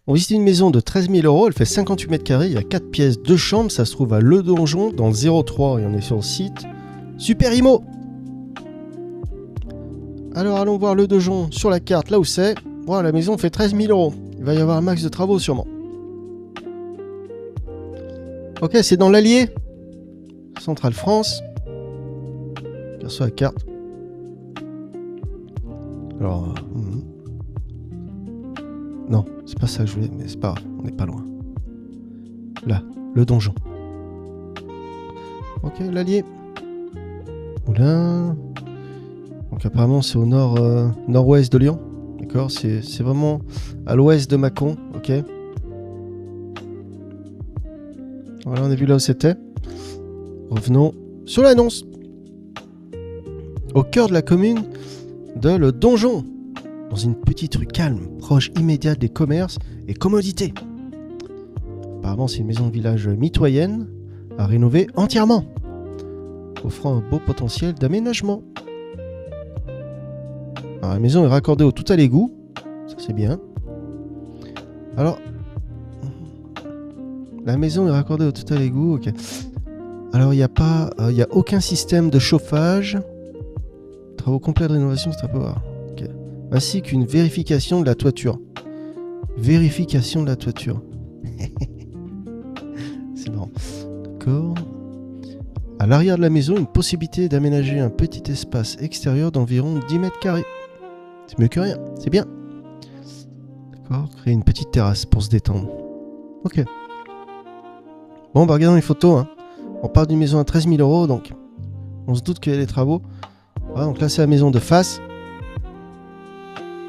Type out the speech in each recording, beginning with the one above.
On visite une maison de 13 000 €, elle fait 58 mètres carrés, il y a 4 pièces, 2 chambres, ça se trouve à Le Donjon, dans le 03, et on est sur le site Super Imo. Alors allons voir Le Donjon sur la carte, là où c'est. Voilà, la maison fait 13 000 €. Il va y avoir un max de travaux sûrement. Ok, c'est dans l'Allier. Centrale France. Sur la carte. Alors... Non, c'est pas ça que je voulais, mais c'est pas grave, on n'est pas loin. Là, Le Donjon. Ok, l'Allier. Oula. Donc apparemment c'est au nord-ouest de Lyon. D'accord, c'est vraiment à l'ouest de Mâcon, ok. Voilà, on a vu là où c'était. Revenons sur l'annonce. Au cœur de la commune de Le Donjon, dans une petite rue calme, proche immédiate des commerces et commodités. Apparemment, c'est une maison de village mitoyenne à rénover entièrement, offrant un beau potentiel d'aménagement. Alors, la maison est raccordée au tout à l'égout, ça c'est bien. Alors, la maison est raccordée au tout à l'égout, ok. Alors, il n'y a aucun système de chauffage. Travaux complets de rénovation, c'est à peu voir. Okay. Ainsi qu'une vérification de la toiture. Vérification de la toiture. C'est marrant. D'accord. À l'arrière de la maison, une possibilité d'aménager un petit espace extérieur d'environ 10 mètres carrés. C'est mieux que rien, c'est bien. D'accord. Créer une petite terrasse pour se détendre. Ok. Bon, bah regardons les photos. Hein. On parle d'une maison à 13 000 €, donc on se doute qu'il y a des travaux. Voilà, donc là c'est la maison de face.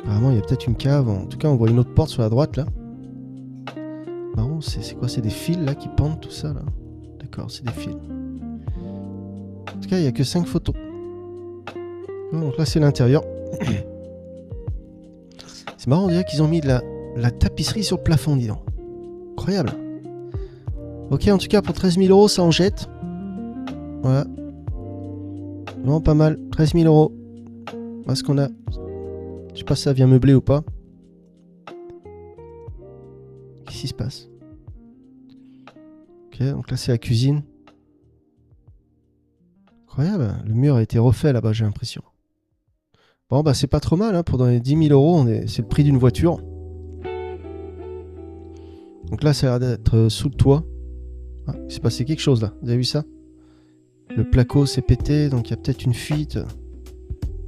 Apparemment il y a peut-être une cave. En tout cas on voit une autre porte sur la droite là. Marrant, c'est quoi? C'est des fils là qui pendent tout ça là. D'accord, c'est des fils. En tout cas il n'y a que 5 photos. Donc là c'est l'intérieur. C'est marrant, on dirait qu'ils ont mis de la tapisserie sur le plafond, dis donc. Incroyable. Ok, en tout cas pour 13 000 € ça en jette. Voilà. Non, pas mal. 13 000 €. Voilà ce qu'on a. Je sais pas si ça vient meubler ou pas. Qu'est-ce qui se passe? Ok, donc là c'est la cuisine. Incroyable. Le mur a été refait là-bas, j'ai l'impression. Bon, bah c'est pas trop mal. Hein. Pour dans les 10 000 €, c'est le prix d'une voiture. Donc là, ça a l'air d'être sous le toit. Ah, il s'est passé quelque chose là. Vous avez vu ça? Le placo s'est pété, donc il y a peut-être une fuite.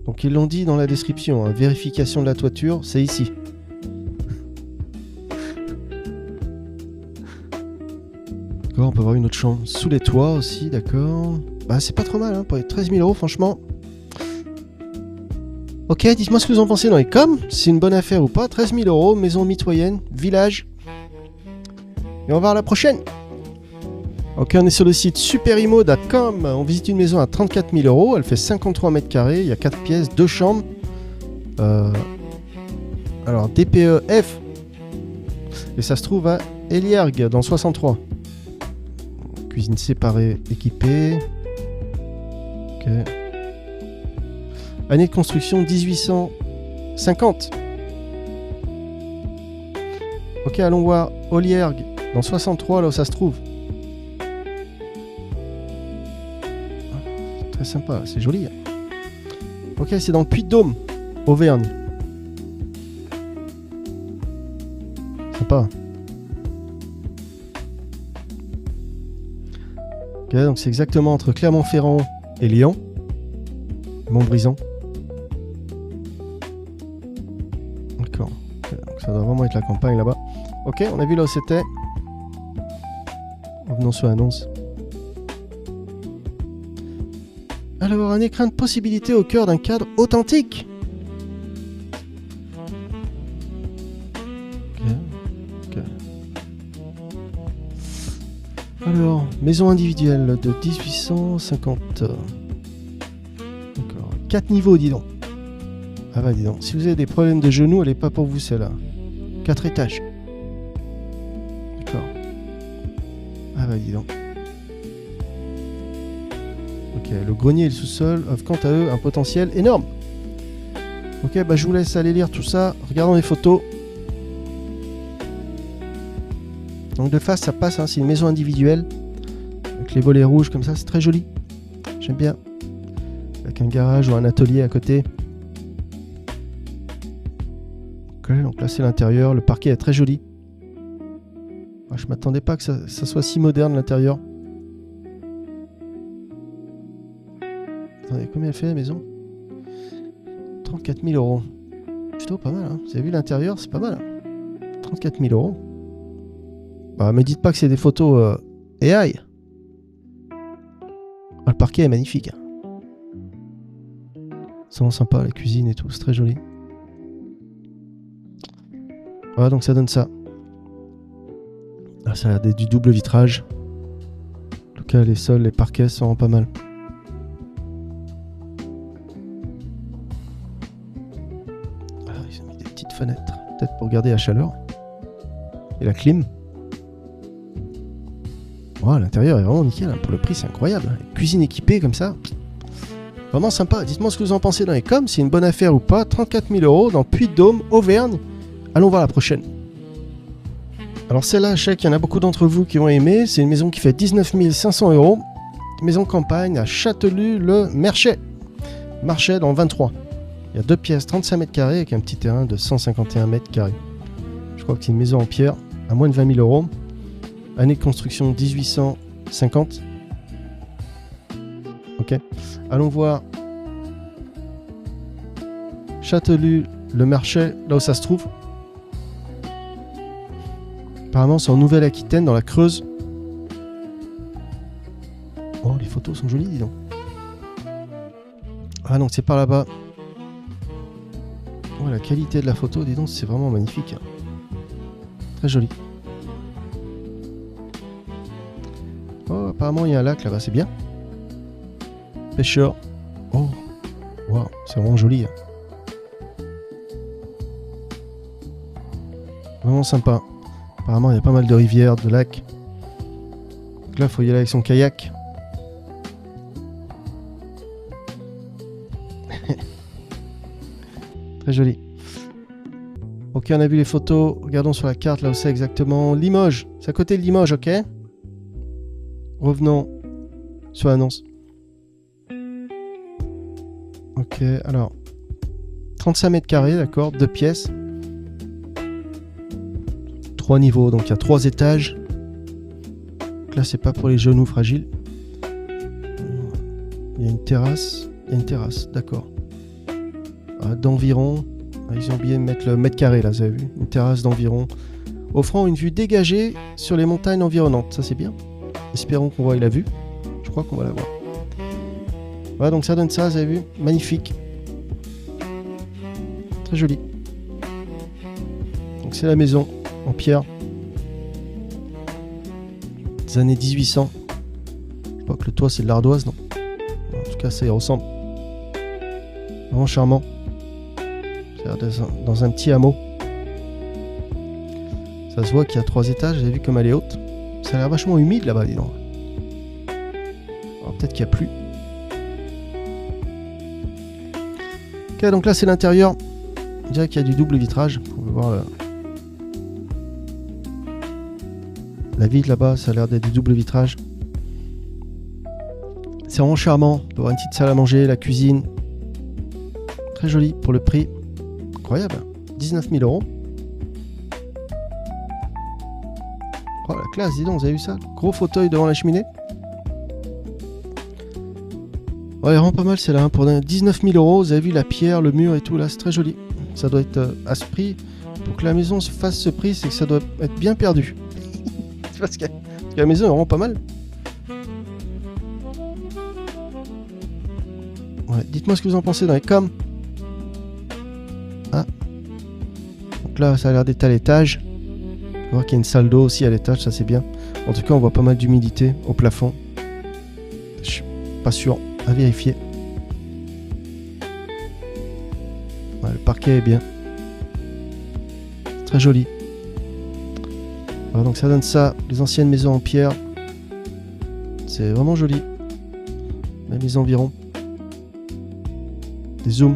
Donc ils l'ont dit dans la description, hein, vérification de la toiture, c'est ici. D'accord, on peut voir une autre chambre sous les toits aussi, d'accord. Bah c'est pas trop mal, hein, pour les 13 000 €, franchement. Ok, dites-moi ce que vous en pensez dans les coms, si c'est une bonne affaire ou pas. 13 000 €, maison mitoyenne, village. Et on va voir la prochaine. Ok, on est sur le site superimo.com. On visite une maison à 34 000 €. Elle fait 53 mètres carrés. Il y a 4 pièces, 2 chambres. Alors, DPE F. Et ça se trouve à Éliergues, dans 63. Cuisine séparée, équipée. Ok. Année de construction 1850. Ok, allons voir Éliergues, dans 63, là où ça se trouve. Très sympa, c'est joli. Ok, c'est dans le Puy-de-Dôme, Auvergne. Sympa. Ok, donc c'est exactement entre Clermont-Ferrand et Lyon. Montbrison. D'accord. Okay, donc ça doit vraiment être la campagne là-bas. Ok, on a vu là où c'était. Revenons sur l'annonce. Alors, un écrin de possibilités au cœur d'un cadre authentique. Ok. Alors, maison individuelle de 1850. D'accord. 4 niveaux, dis donc. Ah bah dis donc, si vous avez des problèmes de genoux, elle n'est pas pour vous celle-là. 4 étages. D'accord. Ah bah dis donc. Ok, le grenier et le sous-sol offrent quant à eux un potentiel énorme. Ok, bah je vous laisse aller lire tout ça. Regardons les photos. Donc de face, ça passe, hein, c'est une maison individuelle. Avec les volets rouges comme ça, c'est très joli. J'aime bien. Avec un garage ou un atelier à côté. Ok, donc là c'est l'intérieur. Le parquet est très joli. Ah, je m'attendais pas que ça soit si moderne l'intérieur. Attendez, combien elle fait la maison? 34 000 euros. Plutôt pas mal, hein. Vous avez vu l'intérieur, c'est pas mal. 34 000 euros. Bah, me dites pas que c'est des photos AI. Ah, le parquet est magnifique. C'est vraiment sympa, la cuisine et tout, c'est très joli. Voilà, donc ça donne ça. Ah, ça a l'air d'être du double vitrage. En tout cas, les sols, les parquets sont vraiment pas mal. Ah, ils ont mis des petites fenêtres, peut-être pour garder la chaleur. Et la clim. Oh, l'intérieur est vraiment nickel, hein. Pour le prix, c'est incroyable. Cuisine équipée comme ça. Vraiment sympa. Dites-moi ce que vous en pensez dans les coms, c'est une bonne affaire ou pas. 34 000 euros dans Puy-de-Dôme, Auvergne. Allons voir la prochaine. Alors celle-là, je sais qu'il y en a beaucoup d'entre vous qui ont aimé. C'est une maison qui fait 19 500 euros. Maison campagne à Châtellus-le-Merchet. Marchais dans le 23. Il y a 2 pièces, 35 mètres carrés avec un petit terrain de 151 mètres carrés. Je crois que c'est une maison en pierre à moins de 20 000 euros. Année de construction 1850. Ok. Allons voir Châtellus-le-Merchet, là où ça se trouve. Apparemment, c'est en Nouvelle-Aquitaine, dans la Creuse. Oh, les photos sont jolies, dis donc. Ah, donc c'est par là-bas. Oh, la qualité de la photo, dis donc, c'est vraiment magnifique. Très joli. Oh, apparemment, il y a un lac là-bas, c'est bien. Pêcheur. Oh, wow, c'est vraiment joli. Vraiment sympa. Apparemment, il y a pas mal de rivières, de lacs. Donc là, il faut y aller avec son kayak. Très joli. Ok, on a vu les photos. Regardons sur la carte, là où c'est exactement. Limoges. C'est à côté de Limoges, ok? Revenons sur l'annonce. Ok, alors. 35 mètres carrés, d'accord, 2 pièces. 3 niveaux, donc il y a 3 étages. Donc là, c'est pas pour les genoux fragiles. Il y a une terrasse. Il y a une terrasse, d'accord. D'environ. Ils ont oublié de mettre le mètre carré, là, vous avez vu. Une terrasse d'environ. Offrant une vue dégagée sur les montagnes environnantes. Ça, c'est bien. Espérons qu'on voit la vue. Je crois qu'on va la voir. Voilà, donc ça donne ça, vous avez vu. Magnifique. Très joli. Donc c'est la maison en pierre. Des années 1800. Je crois que le toit c'est de l'ardoise, non? En tout cas ça y ressemble. Vraiment charmant. C'est dans un petit hameau. Ça se voit qu'il y a 3 étages, vous avez vu comme elle est haute. Ça a l'air vachement humide là-bas, dis donc. Alors peut-être qu'il n'y a plus. Ok, donc là c'est l'intérieur. On dirait qu'il y a du double vitrage. On peut voir la vitre là-bas, ça a l'air d'être du double vitrage. C'est vraiment charmant. On peut avoir une petite salle à manger, la cuisine. Très joli pour le prix. Incroyable. 19 000 euros. Oh la classe, dis donc, vous avez vu ça? Gros fauteuil devant la cheminée. Ouais, vraiment pas mal, c'est là. Pour 19 000 euros, vous avez vu la pierre, le mur et tout là, c'est très joli. Ça doit être à ce prix. Pour que la maison se fasse ce prix, c'est que ça doit être bien perdu. parce que la maison est vraiment pas mal. Ouais, dites-moi ce que vous en pensez dans les coms. Ah. Donc là, ça a l'air d'être à l'étage. On va voir qu'il y a une salle d'eau aussi à l'étage, ça c'est bien. En tout cas, on voit pas mal d'humidité au plafond. Je suis pas sûr, à vérifier. Ouais, le parquet est bien. Très joli. Alors donc ça donne ça, les anciennes maisons en pierre. C'est vraiment joli. Même les environs. Des zooms.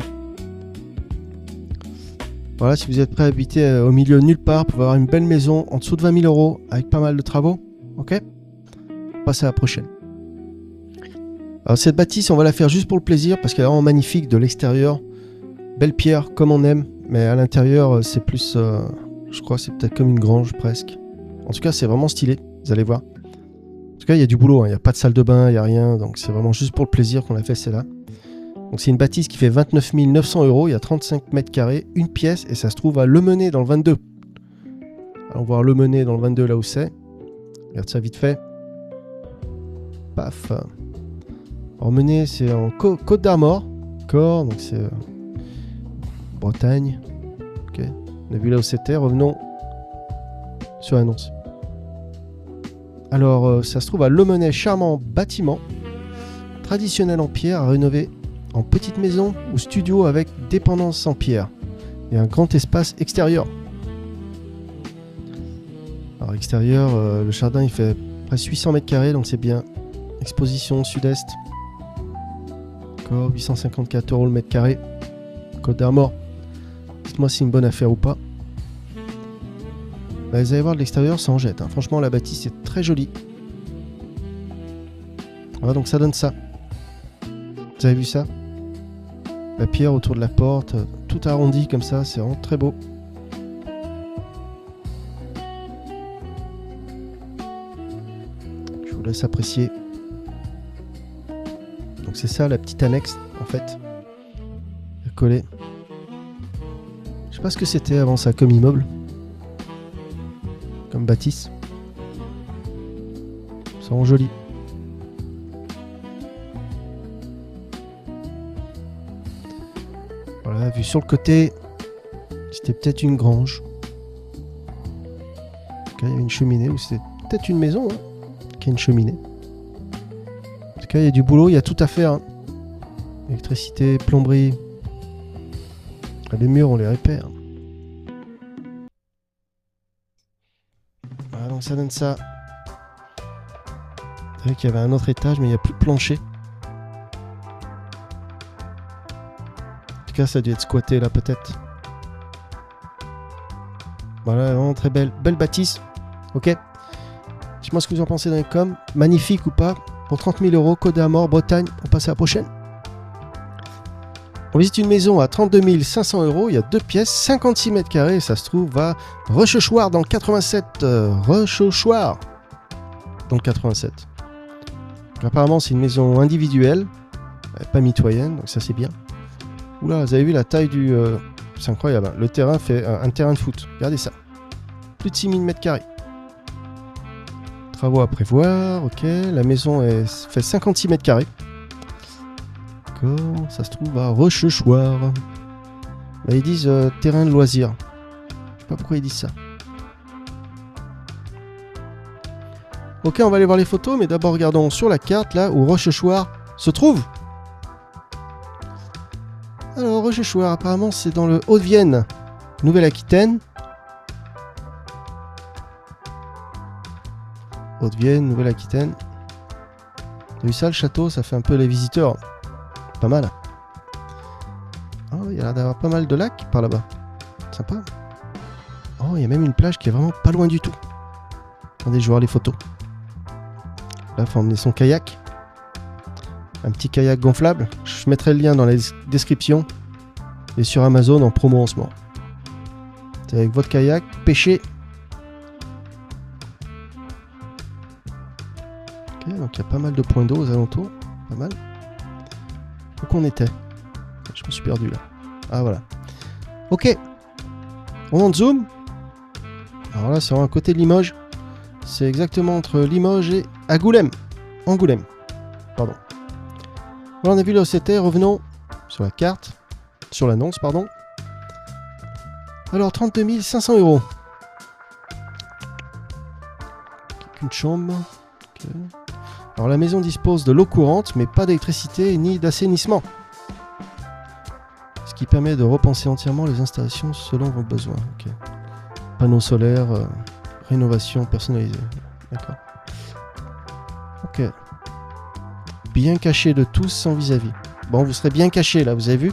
Voilà, si vous êtes prêt à habiter au milieu de nulle part, pour avoir une belle maison en dessous de 20 000 € avec pas mal de travaux, ok? Passez à la prochaine. Alors cette bâtisse, on va la faire juste pour le plaisir parce qu'elle est vraiment magnifique de l'extérieur. Belle pierre, comme on aime, mais à l'intérieur, c'est plus... je crois que c'est peut-être comme une grange, presque. En tout cas, c'est vraiment stylé, vous allez voir. En tout cas, il y a du boulot, hein. Il n'y a pas de salle de bain, il n'y a rien, donc c'est vraiment juste pour le plaisir qu'on a fait celle-là. Donc c'est une bâtisse qui fait 29 900 €, il y a 35 mètres carrés, une pièce, et ça se trouve à Lemenay dans le 22. Allons voir Lemenay dans le 22, là où c'est. Regarde ça vite fait. Paf. Lemenay, c'est en Côte d'Armor. D'accord, donc c'est Bretagne. Ok, on a vu là où c'était, revenons sur l'annonce. Alors, ça se trouve à Lemenay, charmant bâtiment, traditionnel en pierre, à rénover en petite maison ou studio avec dépendance en pierre et un grand espace extérieur. Alors extérieur, le jardin il fait presque 800 mètres carrés, donc c'est bien. Exposition sud-est. D'accord, 854 € le mètre carré. Côte d'Armor. Dites-moi si c'est une bonne affaire ou pas. Bah, vous allez voir de l'extérieur, ça en jette, hein. Franchement, la bâtisse est très jolie. Voilà, donc ça donne ça. Vous avez vu ça? La pierre autour de la porte, tout arrondi comme ça, c'est vraiment très beau. Je vous laisse apprécier. Donc c'est ça la petite annexe en fait. Collé. Je sais pas ce que c'était avant ça comme immeuble. Comme bâtisse. Ça rend joli. Voilà, vu sur le côté, c'était peut-être une grange. Il y avait une cheminée, ou c'était peut-être une maison hein, qui a une cheminée. En tout cas, il y a du boulot, il y a tout à faire. Hein. Électricité, plomberie. Les murs, on les répare. Voilà, donc ça donne ça. Vous savez qu'il y avait un autre étage, mais il n'y a plus de plancher. En tout cas, ça a dû être squatté là, peut-être. Voilà, vraiment très belle. Belle bâtisse. Ok. Dites-moi ce que vous en pensez dans les coms. Magnifique ou pas. Pour 30 000 €, Côte d'Armor, Bretagne. On passe à la prochaine. On visite une maison à 32 500 €. Il y a 2 pièces, 56 mètres carrés. Ça se trouve à Rochechouart dans le 87. Rochechouart dans le 87. Donc, apparemment, c'est une maison individuelle. Pas mitoyenne, donc ça c'est bien. Oula, vous avez vu la taille du... c'est incroyable. Hein. Le terrain fait un terrain de foot. Regardez ça. Plus de 6000 mètres carrés. Travaux à prévoir. Ok. La maison fait 56 mètres carrés. D'accord. Ça se trouve à Rochechouart. Là, ils disent terrain de loisirs. Je sais pas pourquoi ils disent ça. Ok, on va aller voir les photos, mais d'abord regardons sur la carte là où Rochechouart se trouve. Alors, Rochechouart, apparemment, c'est dans le Haut-de-Vienne, Nouvelle-Aquitaine. Haute-Vienne, Nouvelle-Aquitaine. T'as vu ça, le château? Ça fait un peu les visiteurs. Pas mal. Oh, il y a l'air d'avoir pas mal de lacs par là-bas. Sympa. Oh, il y a même une plage qui est vraiment pas loin du tout. Attendez, je vais voir les photos. Là, il faut emmener son kayak. Un petit kayak gonflable. Je mettrai le lien dans la description. Et sur Amazon en promo en ce moment. C'est avec votre kayak, pêcher. Ok, donc il y a pas mal de points d'eau aux alentours. Pas mal. Où qu'on était? Je me suis perdu là. Ah voilà. Ok. On en zoom. Alors là, c'est à côté de Limoges. C'est exactement entre Limoges et Angoulême. Angoulême. Pardon. Voilà, on a vu là où c'était. Revenons sur la carte. Sur l'annonce, pardon. Alors, 32 500 €. Une chambre. Okay. Alors, la maison dispose de l'eau courante, mais pas d'électricité ni d'assainissement. Ce qui permet de repenser entièrement les installations selon vos besoins. Okay. Panneaux solaires, rénovation personnalisée. D'accord. Ok. Bien caché de tous sans vis-à-vis. Bon, vous serez bien caché là, vous avez vu?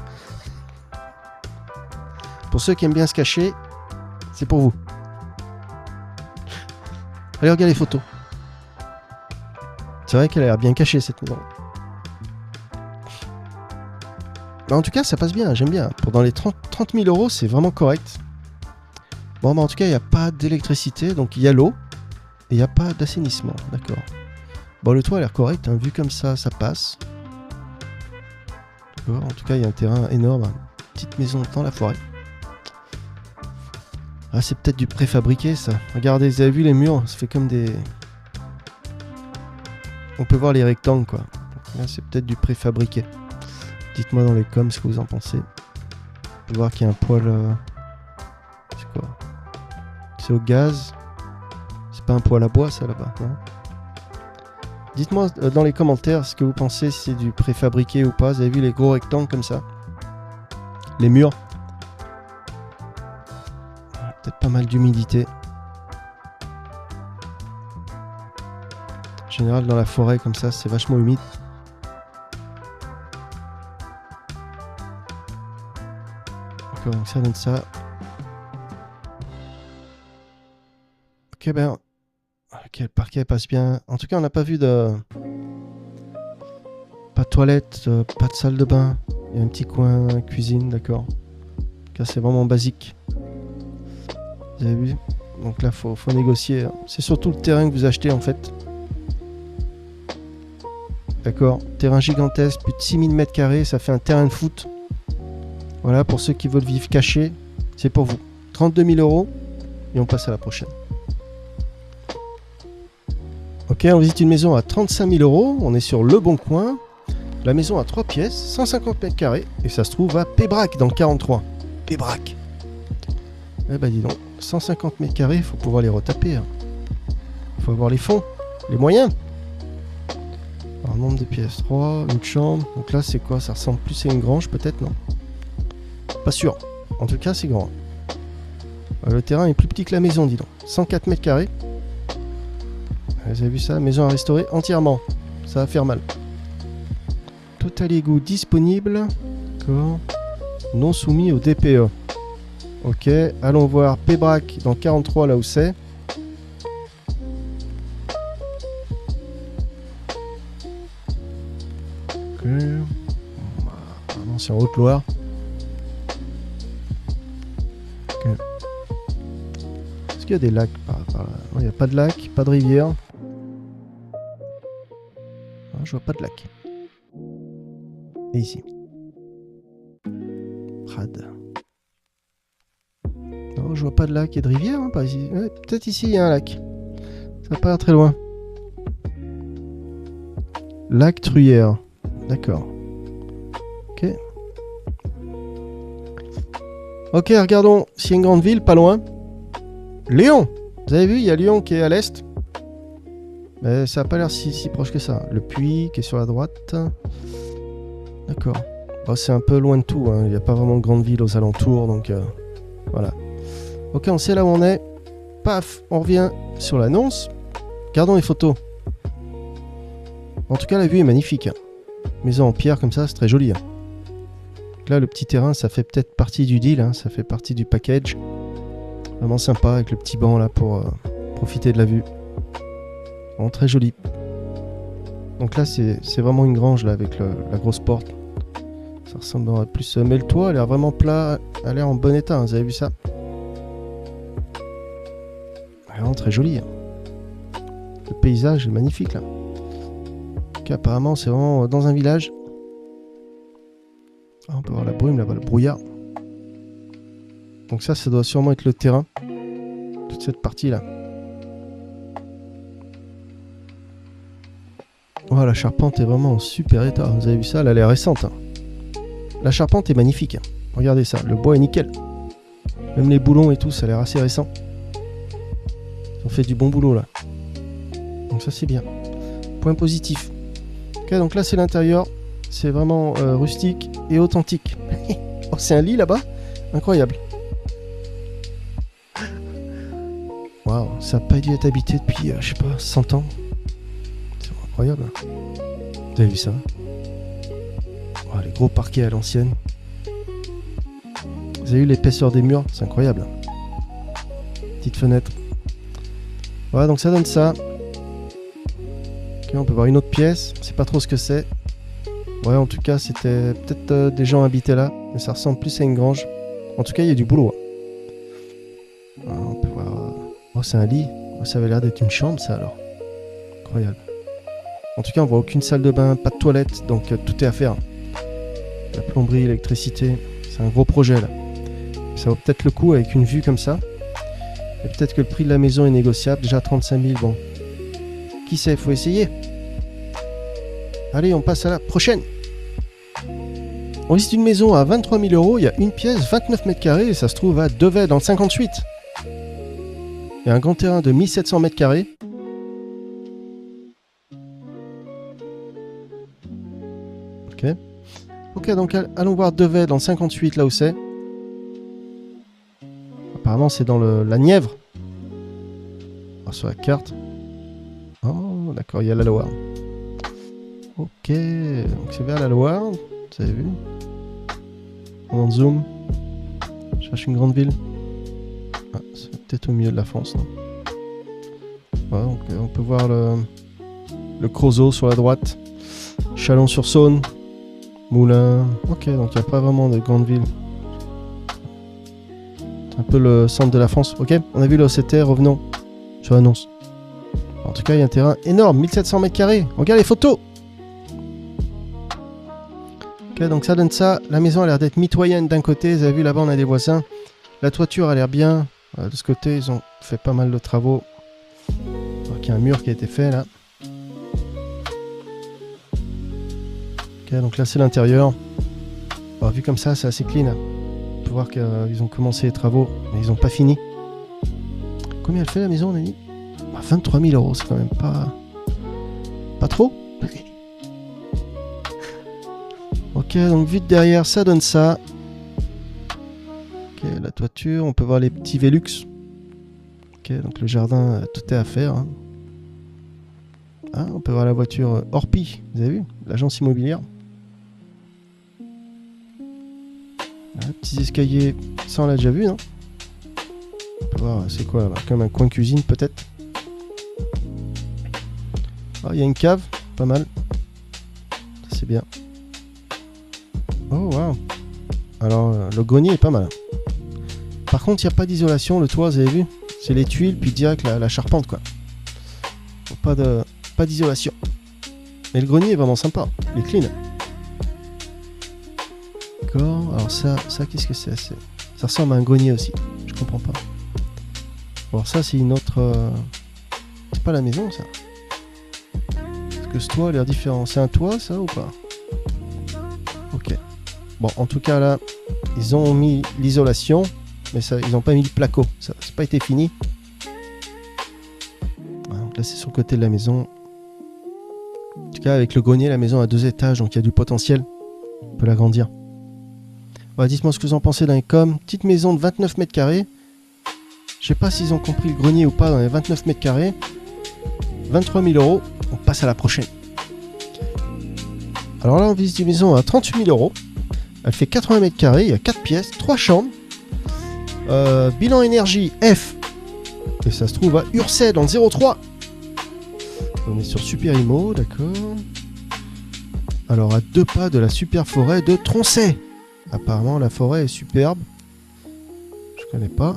Pour ceux qui aiment bien se cacher, c'est pour vous. Allez, regarde les photos. C'est vrai qu'elle a l'air bien cachée cette maison. Mais en tout cas, ça passe bien, j'aime bien. Pour dans les 30 000 euros, c'est vraiment correct. Bon, bah en tout cas, il n'y a pas d'électricité, donc il y a l'eau. Et il n'y a pas d'assainissement, d'accord. Bon, le toit a l'air correct, hein, vu comme ça, ça passe. D'accord. En tout cas, il y a un terrain énorme, une petite maison dans la forêt. Ah, c'est peut-être du préfabriqué, ça. Regardez, vous avez vu les murs, ça fait comme des... On peut voir les rectangles, quoi. Là, c'est peut-être du préfabriqué. Dites-moi dans les coms ce que vous en pensez. On peut voir qu'il y a un poêle... C'est quoi? C'est au gaz. C'est pas un poêle à bois, ça, là-bas, non? Dites-moi dans les commentaires ce que vous pensez, si c'est du préfabriqué ou pas. Vous avez vu les gros rectangles comme ça? Les murs. Peut-être pas mal d'humidité. En général, dans la forêt, comme ça, c'est vachement humide. D'accord, donc ça donne ça. Ok, ben... Ok, le parquet passe bien. En tout cas, on n'a pas vu de... Pas de toilette, pas de salle de bain. Il y a un petit coin cuisine, d'accord. En tout cas, c'est vraiment basique. Vous avez vu? Donc là, faut négocier. C'est surtout le terrain que vous achetez, en fait. D'accord. Terrain gigantesque, plus de 6000 m². Ça fait un terrain de foot. Voilà, pour ceux qui veulent vivre cachés, c'est pour vous. 32 000 euros. Et on passe à la prochaine. Ok, on visite une maison à 35 000 euros. On est sur Le Bon Coin. La maison a 3 pièces, 150 m². Et ça se trouve à Pébrac, dans le 43. Pébrac. Eh ben dis donc, 150 m², il faut pouvoir les retaper. Il faut avoir les fonds, les moyens. Alors, nombre de pièces, 3, une chambre. Donc là, c'est quoi? Ça ressemble plus à une grange, peut-être, non? Pas sûr. En tout cas, c'est grand. Le terrain est plus petit que la maison, dis donc. 104 m². Vous avez vu ça? Maison à restaurer entièrement. Ça va faire mal. Total égout disponible. D'accord. Non soumis au DPE. Ok. Allons voir Pébrac dans 43, là où c'est. Ok. Vraiment, c'est en Haute-Loire. Ok. Est-ce qu'il y a des lacs par là? Non, il n'y a pas de lac, pas de rivière. Je vois pas de lac. Et ici. Rad. Non, je vois pas de lac et de rivière, hein, pas ici. Ouais, peut-être ici il y a un lac. Ça n'a pas l'air très loin. Lac Truyère. D'accord. Ok. Ok, regardons s'il y a une grande ville, pas loin. Lyon. Vous avez vu, il y a Lyon qui est à l'est. Mais ça n'a pas l'air si proche que ça. Le Puy qui est sur la droite. D'accord. Bon, c'est un peu loin de tout. Hein. Il n'y a pas vraiment de grande ville aux alentours. Donc voilà. Ok, on sait là où on est. Paf, on revient sur l'annonce. Regardons les photos. En tout cas, la vue est magnifique. Hein. Maison en pierre comme ça, c'est très joli. Hein. Donc là, le petit terrain, ça fait peut-être partie du deal. Hein. Ça fait partie du package. Vraiment sympa avec le petit banc là pour profiter de la vue. Vraiment très joli. Donc là, c'est vraiment une grange là avec la grosse porte. Ça ressemblerait plus. Mais le toit a l'air vraiment plat, a l'air en bon état. Hein. Vous avez vu ça? Vraiment très joli. Hein. Le paysage est magnifique là. Donc, apparemment, c'est vraiment dans un village. Ah, on peut voir la brume là-bas, le brouillard. Donc ça doit sûrement être le terrain. Toute cette partie là. Oh, la charpente est vraiment en super état. Vous avez vu ça? Elle a l'air récente. Hein. La charpente est magnifique. Hein. Regardez ça. Le bois est nickel. Même les boulons et tout, ça a l'air assez récent. Ils ont fait du bon boulot là. Donc ça c'est bien. Point positif. Ok, donc là c'est l'intérieur. C'est vraiment rustique et authentique. Oh, c'est un lit là-bas? Incroyable. Waouh, ça n'a pas dû être habité depuis, je sais pas, 100 ans. C'est incroyable. Vous avez vu ça? Oh, les gros parquets à l'ancienne. Vous Vous avez vu l'épaisseur des murs? C'est incroyable. Petite fenêtre. Voilà, donc ça donne ça. Ok, on peut voir une autre pièce. On sait pas trop ce que c'est. Ouais, en tout cas, c'était peut-être des gens habitaient là. Mais ça ressemble plus à une grange. En tout cas, il y a du boulot. Voilà, on peut voir... Oh, c'est un lit. Oh, ça avait l'air d'être une chambre, ça, alors. Incroyable. En tout cas, on voit aucune salle de bain, pas de toilette. Donc, tout est à faire. La plomberie, l'électricité. C'est un gros projet, là. Ça vaut peut-être le coup avec une vue comme ça. Et peut-être que le prix de la maison est négociable. Déjà 35 000, bon. Qui sait, faut essayer. Allez, on passe à la prochaine. On visite une maison à 23 000 €. Il y a une pièce, 29 mètres carrés. Et ça se trouve à Devey, dans le 58. Il y a un grand terrain de 1700 mètres carrés. Ok. Ok, donc allons voir Devey, dans le 58, là où c'est. Apparemment, c'est dans la Nièvre. Alors, sur la carte. Oh, d'accord, il y a la Loire. Ok, donc c'est vers la Loire. Vous avez vu? On zoom. Je cherche une grande ville. Ah, c'est peut-être au milieu de la France, non? Ouais, donc, on peut voir le Creusot sur la droite. Chalon-sur-Saône. Moulins. Ok, donc il n'y a pas vraiment de grande ville. C'est un peu le centre de la France. Ok, on a vu l'OCT, revenons sur l'annonce. En tout cas, il y a un terrain énorme, 1700 mètres carrés. Regarde les photos. Ok, donc ça donne ça. La maison a l'air d'être mitoyenne d'un côté. Vous avez vu là-bas, on a des voisins. La toiture a l'air bien. De ce côté, ils ont fait pas mal de travaux. Alors qu'il y a un mur qui a été fait là. Ok, donc là, c'est l'intérieur. Alors, vu comme ça, c'est assez clean. On peut voir qu'ils ont commencé les travaux, mais ils n'ont pas fini. Combien elle fait la maison, on a dit? 23 000 €, c'est quand même pas trop. Ok, donc vue de derrière, ça donne ça. Ok, la toiture, on peut voir les petits Velux. Ok, donc le jardin, tout est à faire. Hein. Ah, on peut voir la voiture Orpi, vous avez vu? L'agence immobilière. Ah, petits escaliers, ça on l'a déjà vu, non? On peut voir, c'est quoi là-bas? Comme un coin cuisine peut-être. Ah, il y a une cave, pas mal. Ça c'est bien. Oh waouh. Alors le grenier est pas mal. Par contre, il n'y a pas d'isolation, le toit, vous avez vu? C'est les tuiles, puis direct la charpente quoi. Pas d'isolation. Mais le grenier est vraiment sympa, il est clean. D'accord, alors ça qu'est-ce que c'est? Ça ressemble à un grenier aussi, je comprends pas. Alors ça c'est une autre... C'est pas la maison ça? Est-ce que ce toit a l'air différent? C'est un toit ça ou pas? Ok. Bon, en tout cas là, ils ont mis l'isolation, mais ça, ils n'ont pas mis le placo. Ça n'a pas été fini. Voilà, donc là c'est sur le côté de la maison. En tout cas avec le grenier, la maison a 2 étages, donc il y a du potentiel. On peut l'agrandir. Voilà, dites-moi ce que vous en pensez dans les coms. Petite maison de 29 mètres carrés. Je sais pas s'ils ont compris le grenier ou pas dans les 29 mètres carrés. 23 000 €. On passe à la prochaine. Alors là, on visite une maison à 38 000 €. Elle fait 80 mètres carrés. Il y a 4 pièces, 3 chambres. Bilan énergie F. Et ça se trouve à Ursay dans le 03. On est sur Super Imo, d'accord. Alors à 2 pas de la super forêt de Troncey. Apparemment la forêt est superbe. Je connais pas.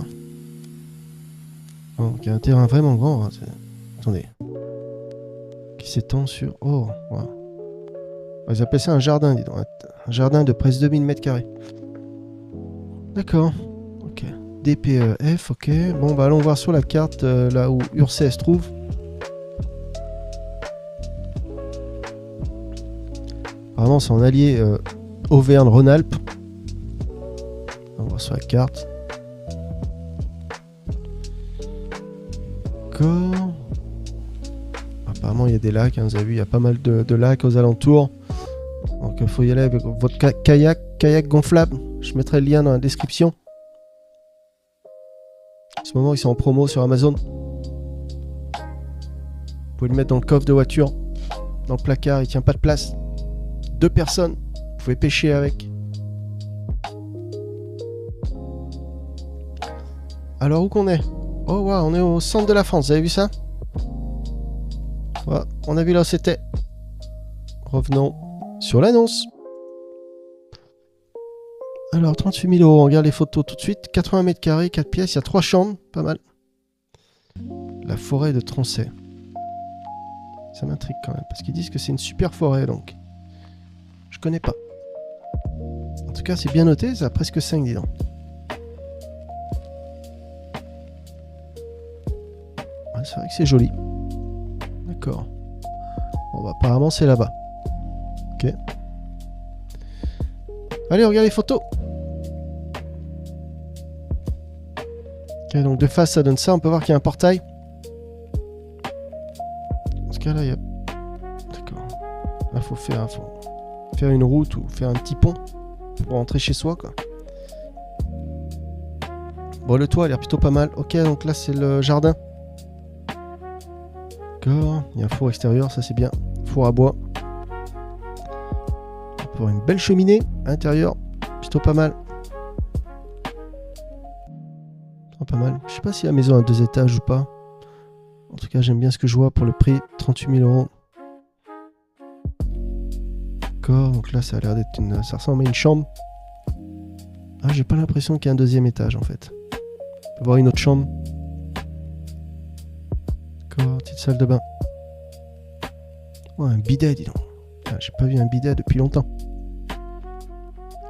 Oh, il y a un terrain vraiment grand. Hein. Attendez. Qui s'étend sur... Oh, wow. Ils appellent ça un jardin, dis donc. Un jardin de presque 2000 mètres carrés. D'accord. Ok. DPEF, ok. Bon, bah allons voir sur la carte là où Ursay se trouve. Apparemment, c'est en allié Auvergne-Rhône-Alpes. On va voir sur la carte. D'accord. Apparemment, il y a des lacs. Hein, vous avez vu, il y a pas mal de lacs aux alentours. Donc, il faut y aller avec votre kayak gonflable. Je mettrai le lien dans la description. En ce moment, ils sont en promo sur Amazon. Vous pouvez le mettre dans le coffre de voiture. Dans le placard, il tient pas de place. 2 personnes. Vous pouvez pêcher avec. Alors, où qu'on est? Oh, waouh, on est au centre de la France. Vous avez vu ça? Ouais, on a vu là où c'était. Revenons sur l'annonce. Alors, 38 000 €. On regarde les photos tout de suite. 80 mètres carrés, 4 pièces. Il y a 3 chambres. Pas mal. La forêt de Tronchet. Ça m'intrigue quand même. Parce qu'ils disent que c'est une super forêt, donc. Je connais pas. En tout cas, c'est bien noté. Ça a presque 5, dis donc. Ouais, c'est vrai que c'est joli. D'accord. Bon, bah, apparemment, c'est là-bas. Ok. Allez, on regarde les photos. Ok, donc de face, ça donne ça. On peut voir qu'il y a un portail. Dans ce cas-là, il y a... D'accord. Là, faut faire une route ou faire un petit pont pour rentrer chez soi, quoi. Bon, le toit a l'air plutôt pas mal. Ok, donc là, c'est le jardin. D'accord. Il y a un four extérieur, ça c'est bien. Four à bois. On peut avoir une belle cheminée à l'intérieur. Plutôt pas mal. Pas mal. Je sais pas si la maison a 2 étages ou pas. En tout cas, j'aime bien ce que je vois pour le prix. 38 000 €. D'accord. Donc là, ça a l'air d'être une... Ça ressemble à une chambre. Ah, j'ai pas l'impression qu'il y a un 2e étage en fait. On peut voir une autre chambre. D'accord. Petite salle de bain. Oh, un bidet, dis donc. Ah, j'ai pas vu un bidet depuis longtemps.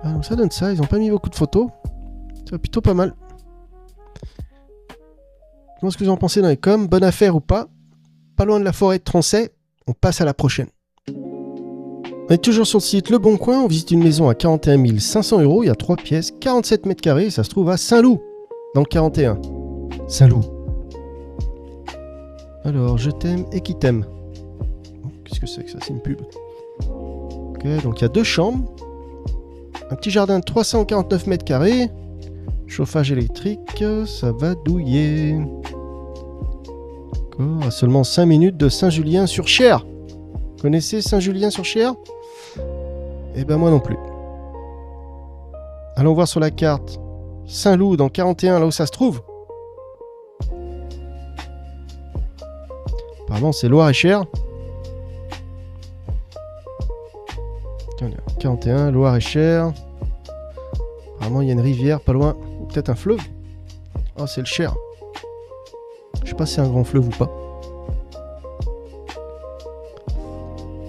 Ah, donc ça donne ça. Ils ont pas mis beaucoup de photos. C'est plutôt pas mal. Comment est-ce que vous en pensez dans les coms? Bonne affaire ou pas? Pas loin de la forêt de Tronchet. On passe à la prochaine. On est toujours sur le site Le Bon Coin. On visite une maison à 41 500 €. Il y a 3 pièces, 47 mètres carrés. Ça se trouve à Saint-Loup, dans le 41. Saint-Loup. Alors, je t'aime et qui t'aime. Qu'est-ce que c'est que ça? C'est une pub. Ok, donc il y a 2 chambres. Un petit jardin de 349 mètres carrés. Chauffage électrique, ça va douiller. D'accord, à seulement 5 minutes de Saint-Julien-sur-Cher. Connaissez Saint-Julien-sur-Cher? Eh ben moi non plus. Allons voir sur la carte. Saint-Loup dans 41, là où ça se trouve. Apparemment c'est Loir-et-Cher. 41, Loir-et-Cher. Apparemment il y a une rivière pas loin. Ou peut-être un fleuve. Oh, c'est le Cher. Je sais pas si c'est un grand fleuve ou pas.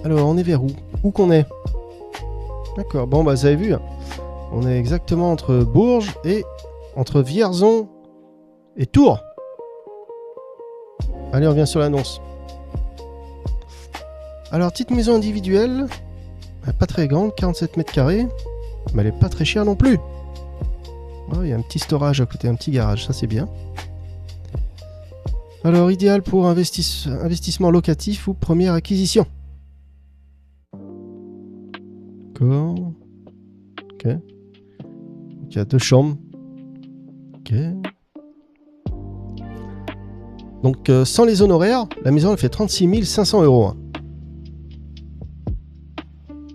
Alors, on est vers où? Où qu'on est? D'accord, bon bah vous avez vu, hein. On est exactement entre Bourges et entre Vierzon et Tours. Allez, on revient sur l'annonce. Alors, petite maison individuelle, pas très grande, 47 mètres carrés, mais elle est pas très chère non plus. Oh, il y a un petit storage à côté, un petit garage, ça c'est bien. Alors, idéal pour investissement locatif ou première acquisition. D'accord. Ok. Il y a 2 chambres. Ok. Donc, sans les honoraires, la maison elle fait 36 500 €. Hein.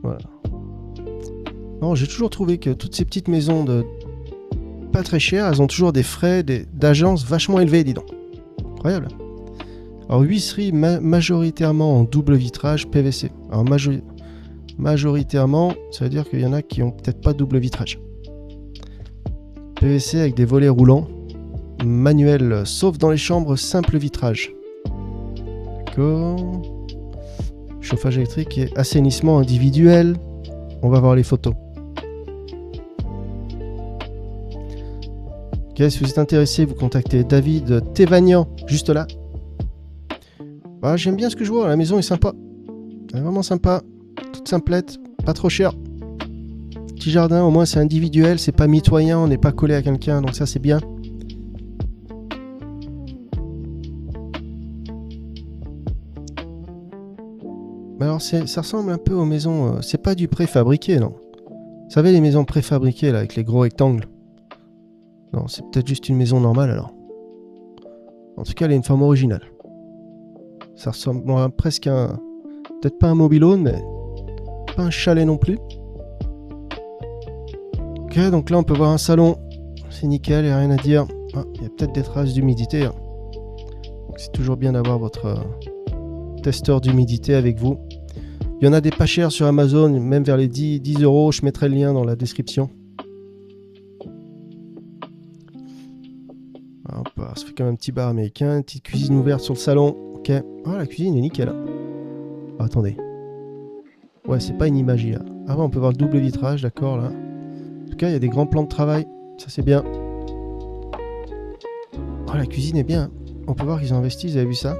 Voilà. Non, j'ai toujours trouvé que toutes ces petites maisons de pas très chères, elles ont toujours des frais d'agence vachement élevés, dis donc. Incroyable. Alors, huisserie majoritairement en double vitrage PVC. Alors, majoritairement, ça veut dire qu'il y en a qui ont peut-être pas double vitrage. PVC avec des volets roulants. Manuel, sauf dans les chambres, simple vitrage. D'accord. Chauffage électrique et assainissement individuel. On va voir les photos. Ok, si vous êtes intéressé, vous contactez David Thévagnan, juste là. Bah, j'aime bien ce que je vois, la maison est sympa. Elle est vraiment sympa. Toute simplette, pas trop cher. Petit jardin, au moins c'est individuel, c'est pas mitoyen, on n'est pas collé à quelqu'un, donc ça c'est bien. Mais alors ça ressemble un peu aux maisons, c'est pas du préfabriqué, non? Vous savez les maisons préfabriquées là, avec les gros rectangles? Non, c'est peut-être juste une maison normale alors. En tout cas, elle a une forme originale. Ça ressemble presque à un... Peut-être pas un mobil-home, mais pas un chalet non plus. Ok, donc là on peut voir un salon. C'est nickel, il n'y a rien à dire. Ah, il y a peut-être des traces d'humidité. Hein. C'est toujours bien d'avoir votre testeur d'humidité avec vous. Il y en a des pas chers sur Amazon, même vers les 10 €. Je mettrai le lien dans la description. Hop, ça fait comme un petit bar américain. Une petite cuisine ouverte sur le salon. Ok. Ah, la cuisine est nickel. Ah, attendez. Ouais, c'est pas une imagie là. Ah ouais, on peut voir le double vitrage, d'accord là. En tout cas, il y a des grands plans de travail. Ça, c'est bien. Oh, la cuisine est bien. On peut voir qu'ils ont investi, vous avez vu ça?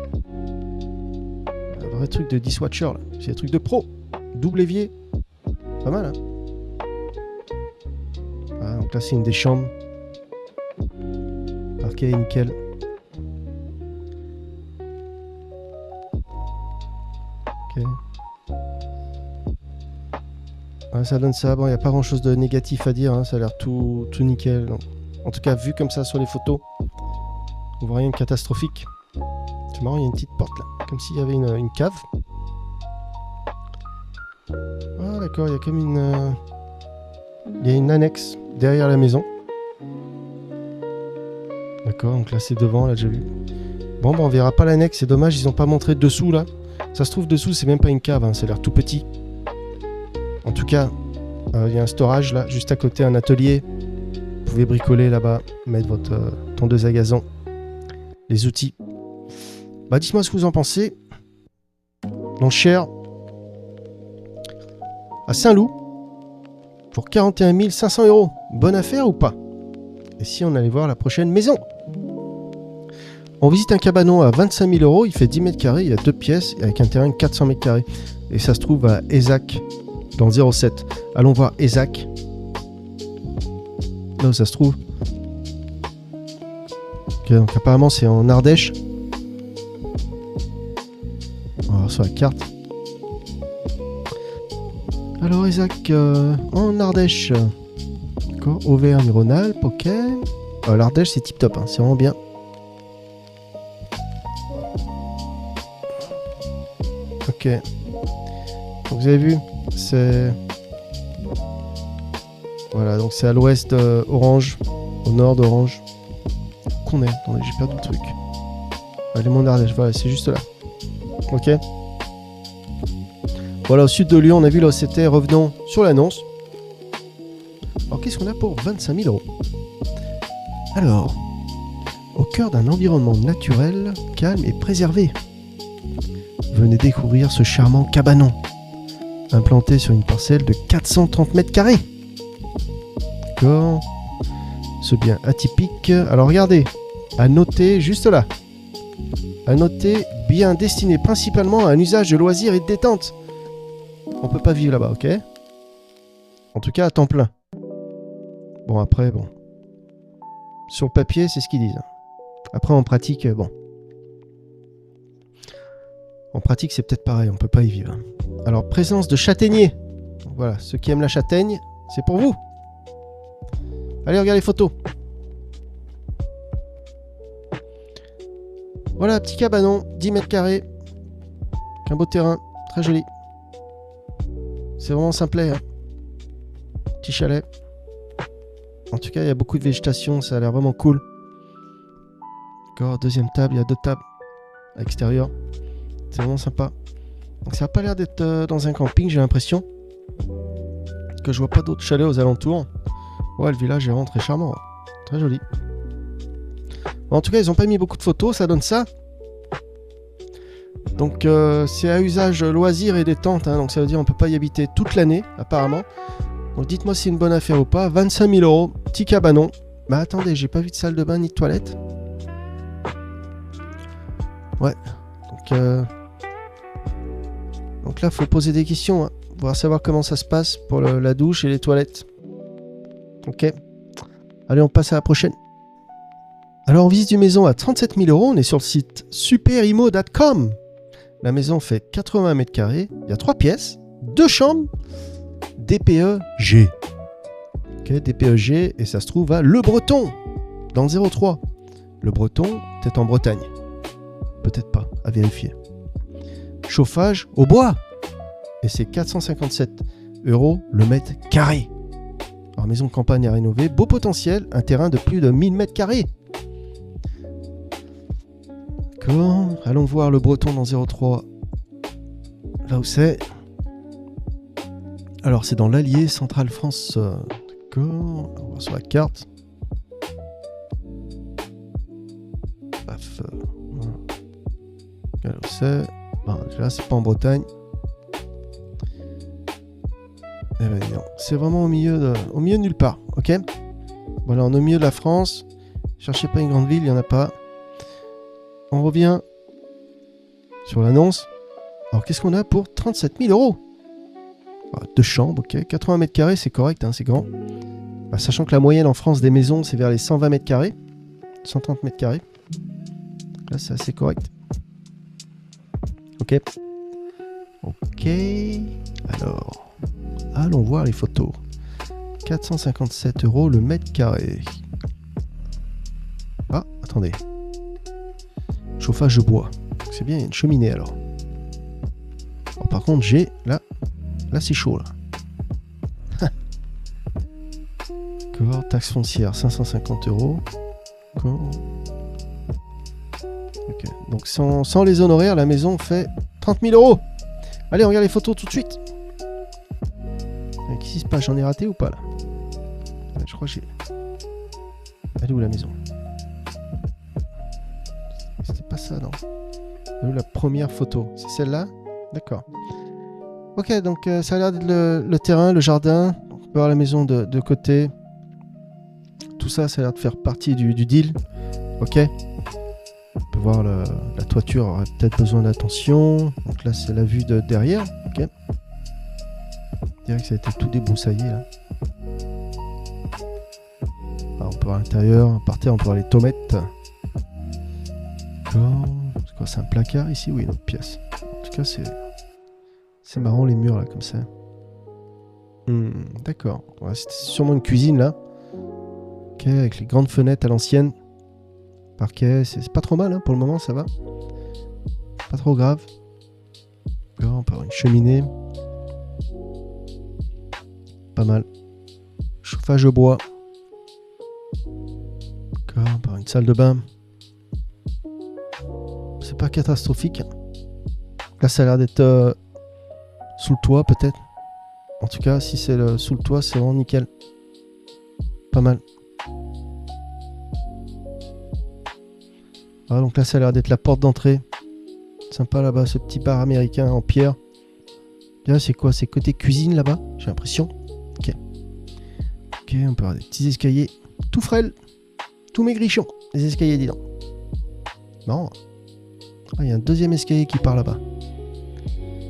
Un vrai truc de dishwasher là. C'est un truc de pro. Double évier. Pas mal, hein. Ah, donc là, c'est une des chambres. Parquet nickel. Ok. Ouais, ça donne ça. Bon, il n'y a pas grand chose de négatif à dire. Hein. Ça a l'air tout nickel. Donc, en tout cas, vu comme ça sur les photos, on voit rien de catastrophique. C'est marrant, il y a une petite porte là. Comme s'il y avait une cave. Ah, d'accord, il y a comme une. Il y a une annexe derrière la maison. D'accord, donc là c'est devant, là j'ai vu. Bon, on verra pas l'annexe, c'est dommage, ils ont pas montré dessous là. Ça se trouve dessous, c'est même pas une cave, hein, ça a l'air tout petit. En tout cas, il y a un storage là, juste à côté, un atelier. Vous pouvez bricoler là-bas, mettre votre tondeuse à gazon, les outils. Bah, dites-moi ce que vous en pensez. L'enchère à Saint-Loup pour 41 500 €. Bonne affaire ou pas? Et si on allait voir la prochaine maison? On visite un cabanon à 25 000 €, il fait 10 mètres carrés, il y a 2 pièces avec un terrain de 400 mètres carrés. Et ça se trouve à Ézac, dans le 07. Allons voir Ézac. Là où ça se trouve. Ok, donc apparemment c'est en Ardèche. On va voir sur la carte. Alors Ézac, en Ardèche. D'accord, Auvergne-Rhône-Alpes, ok. L'Ardèche c'est tip top, hein, c'est vraiment bien. Ok. Donc, vous avez vu, c'est... Voilà, donc c'est à l'ouest d'Orange, au nord d'Orange. Qu'on est? Attendez, j'ai perdu le truc. Les monts d'Ardèche, voilà, c'est juste là. Ok. Voilà, au sud de Lyon, on a vu là où c'était. Revenons sur l'annonce. Alors, qu'est-ce qu'on a pour 25 000 €? Alors, au cœur d'un environnement naturel, calme et préservé. Venez découvrir ce charmant cabanon, implanté sur une parcelle de 430 mètres carrés. D'accord. Ce bien atypique. Alors regardez, à noter juste là. À noter, bien destiné principalement à un usage de loisirs et de détente. On peut pas vivre là-bas, ok? En tout cas à temps plein. Bon après, bon. Sur le papier, c'est ce qu'ils disent. Après en pratique, bon. En pratique, c'est peut-être pareil, on peut pas y vivre. Alors, présence de châtaigniers. Donc, voilà, ceux qui aiment la châtaigne, c'est pour vous. Allez, regardez les photos. Voilà, petit cabanon, 10 mètres carrés. Un beau terrain, très joli. C'est vraiment simplet. Hein. Petit chalet. En tout cas, il y a beaucoup de végétation, ça a l'air vraiment cool. D'accord, deuxième table, il y a 2 tables à l'extérieur. C'est vraiment sympa. Donc ça n'a pas l'air d'être dans un camping, j'ai l'impression. Que je vois pas d'autres chalets aux alentours. Ouais, le village est vraiment très charmant. Très joli. Bon, en tout cas, ils n'ont pas mis beaucoup de photos, ça donne ça. Donc c'est à usage loisir et détente. Hein, donc ça veut dire on peut pas y habiter toute l'année, apparemment. Donc dites-moi si c'est une bonne affaire ou pas. 25 000 €, petit cabanon. Bah attendez, j'ai pas vu de salle de bain ni de toilette. Ouais. Donc là, faut poser des questions, hein. Voir savoir comment ça se passe pour la douche et les toilettes. Ok. Allez, on passe à la prochaine. Alors, on visite une maison à 37 000 €. On est sur le site superimo.com. La maison fait 80 mètres carrés. Il y a 3 pièces, 2 chambres. DPE-G. Ok, DPE-G. Et ça se trouve à Le Breton, dans le 03. Le Breton, peut-être en Bretagne. Peut-être pas, à vérifier. Chauffage au bois. Et c'est 457 € le mètre carré. Alors, maison de campagne à rénover. Beau potentiel. Un terrain de plus de 1000 mètres carrés. D'accord. Allons voir le breton dans 03. Là où c'est. Alors c'est dans l'Allier, Centrale France. D'accord. On va voir sur la carte. Paf. Là où c'est. Bon, là c'est pas en Bretagne. Eh ben, non. C'est vraiment au milieu de nulle part. Ok. Voilà, on est au milieu de la France. Cherchez pas une grande ville, il n'y en a pas. On revient sur l'annonce. Alors qu'est-ce qu'on a pour 37 000 €? Deux chambres, ok. 80 mètres carrés, c'est correct, hein, c'est grand. Sachant que la moyenne en France des maisons, c'est vers les 120 mètres carrés. 130 mètres carrés. Là, c'est assez correct. Ok. Ok. Alors, allons voir les photos. 457 € le mètre carré. Ah, attendez. Chauffage de bois. C'est bien, il y a une cheminée alors. Bon, par contre, j'ai... Là c'est chaud, là. D'accord, taxe foncière, 550 €. D'accord. Ok, donc sans les honoraires, la maison fait 30 000 €. Allez, on regarde les photos tout de suite. Qu'est-ce qui se passe? J'en ai raté ou pas, là? Je crois que j'ai... Elle est où, la maison? C'était pas ça, non? Elle est où la première photo? C'est celle-là? D'accord. Ok, donc ça a l'air d'être le terrain, le jardin. On peut voir la maison de côté. Tout ça, ça a l'air de faire partie du deal. Ok. On peut voir la toiture aurait peut-être besoin d'attention. Donc là, c'est la vue de derrière. Ok. Je dirais que ça a été tout débroussaillé là. Ah, on peut voir l'intérieur. Par terre, on peut voir les tomates. D'accord. C'est quoi? C'est un placard ici? Oui, une autre pièce. En tout cas, c'est marrant les murs là comme ça. D'accord. Ouais, c'est sûrement une cuisine là. Ok, avec les grandes fenêtres à l'ancienne. Parquet, c'est pas trop mal hein, pour le moment, ça va. Pas trop grave. D'accord, on peut avoir une cheminée. Pas mal. Chauffage au bois. D'accord, on peut avoir une salle de bain. C'est pas catastrophique. Là, ça a l'air d'être sous le toit, peut-être. En tout cas, si c'est sous le toit, c'est vraiment nickel. Pas mal. Ah, donc là, ça a l'air d'être la porte d'entrée. Sympa là-bas, ce petit bar américain en pierre. Là, c'est quoi? C'est côté cuisine là-bas, j'ai l'impression. Ok. Ok, on peut avoir des petits escaliers tout frêles, tout maigrichons. Les escaliers, dis donc. Non. Ah, il y a un deuxième escalier qui part là-bas.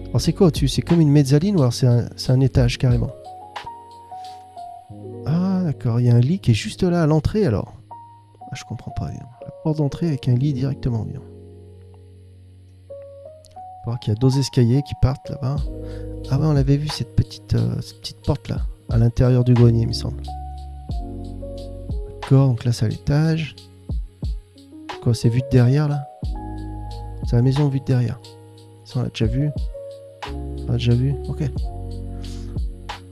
Alors c'est quoi au-dessus? C'est comme une mezzaline ou alors c'est un étage carrément? Ah d'accord, il y a un lit qui est juste là à l'entrée alors. Ah, je comprends pas. La porte d'entrée avec un lit directement. Bien. On peut voir qu'il y a deux escaliers qui partent là-bas. Ah ouais, on avait vu cette petite porte là, à l'intérieur du grenier il me semble. D'accord, donc là c'est à l'étage. Quoi, c'est vu de derrière là? C'est la maison vue de derrière. Ça on l'a déjà vu. On l'a déjà vu, ok.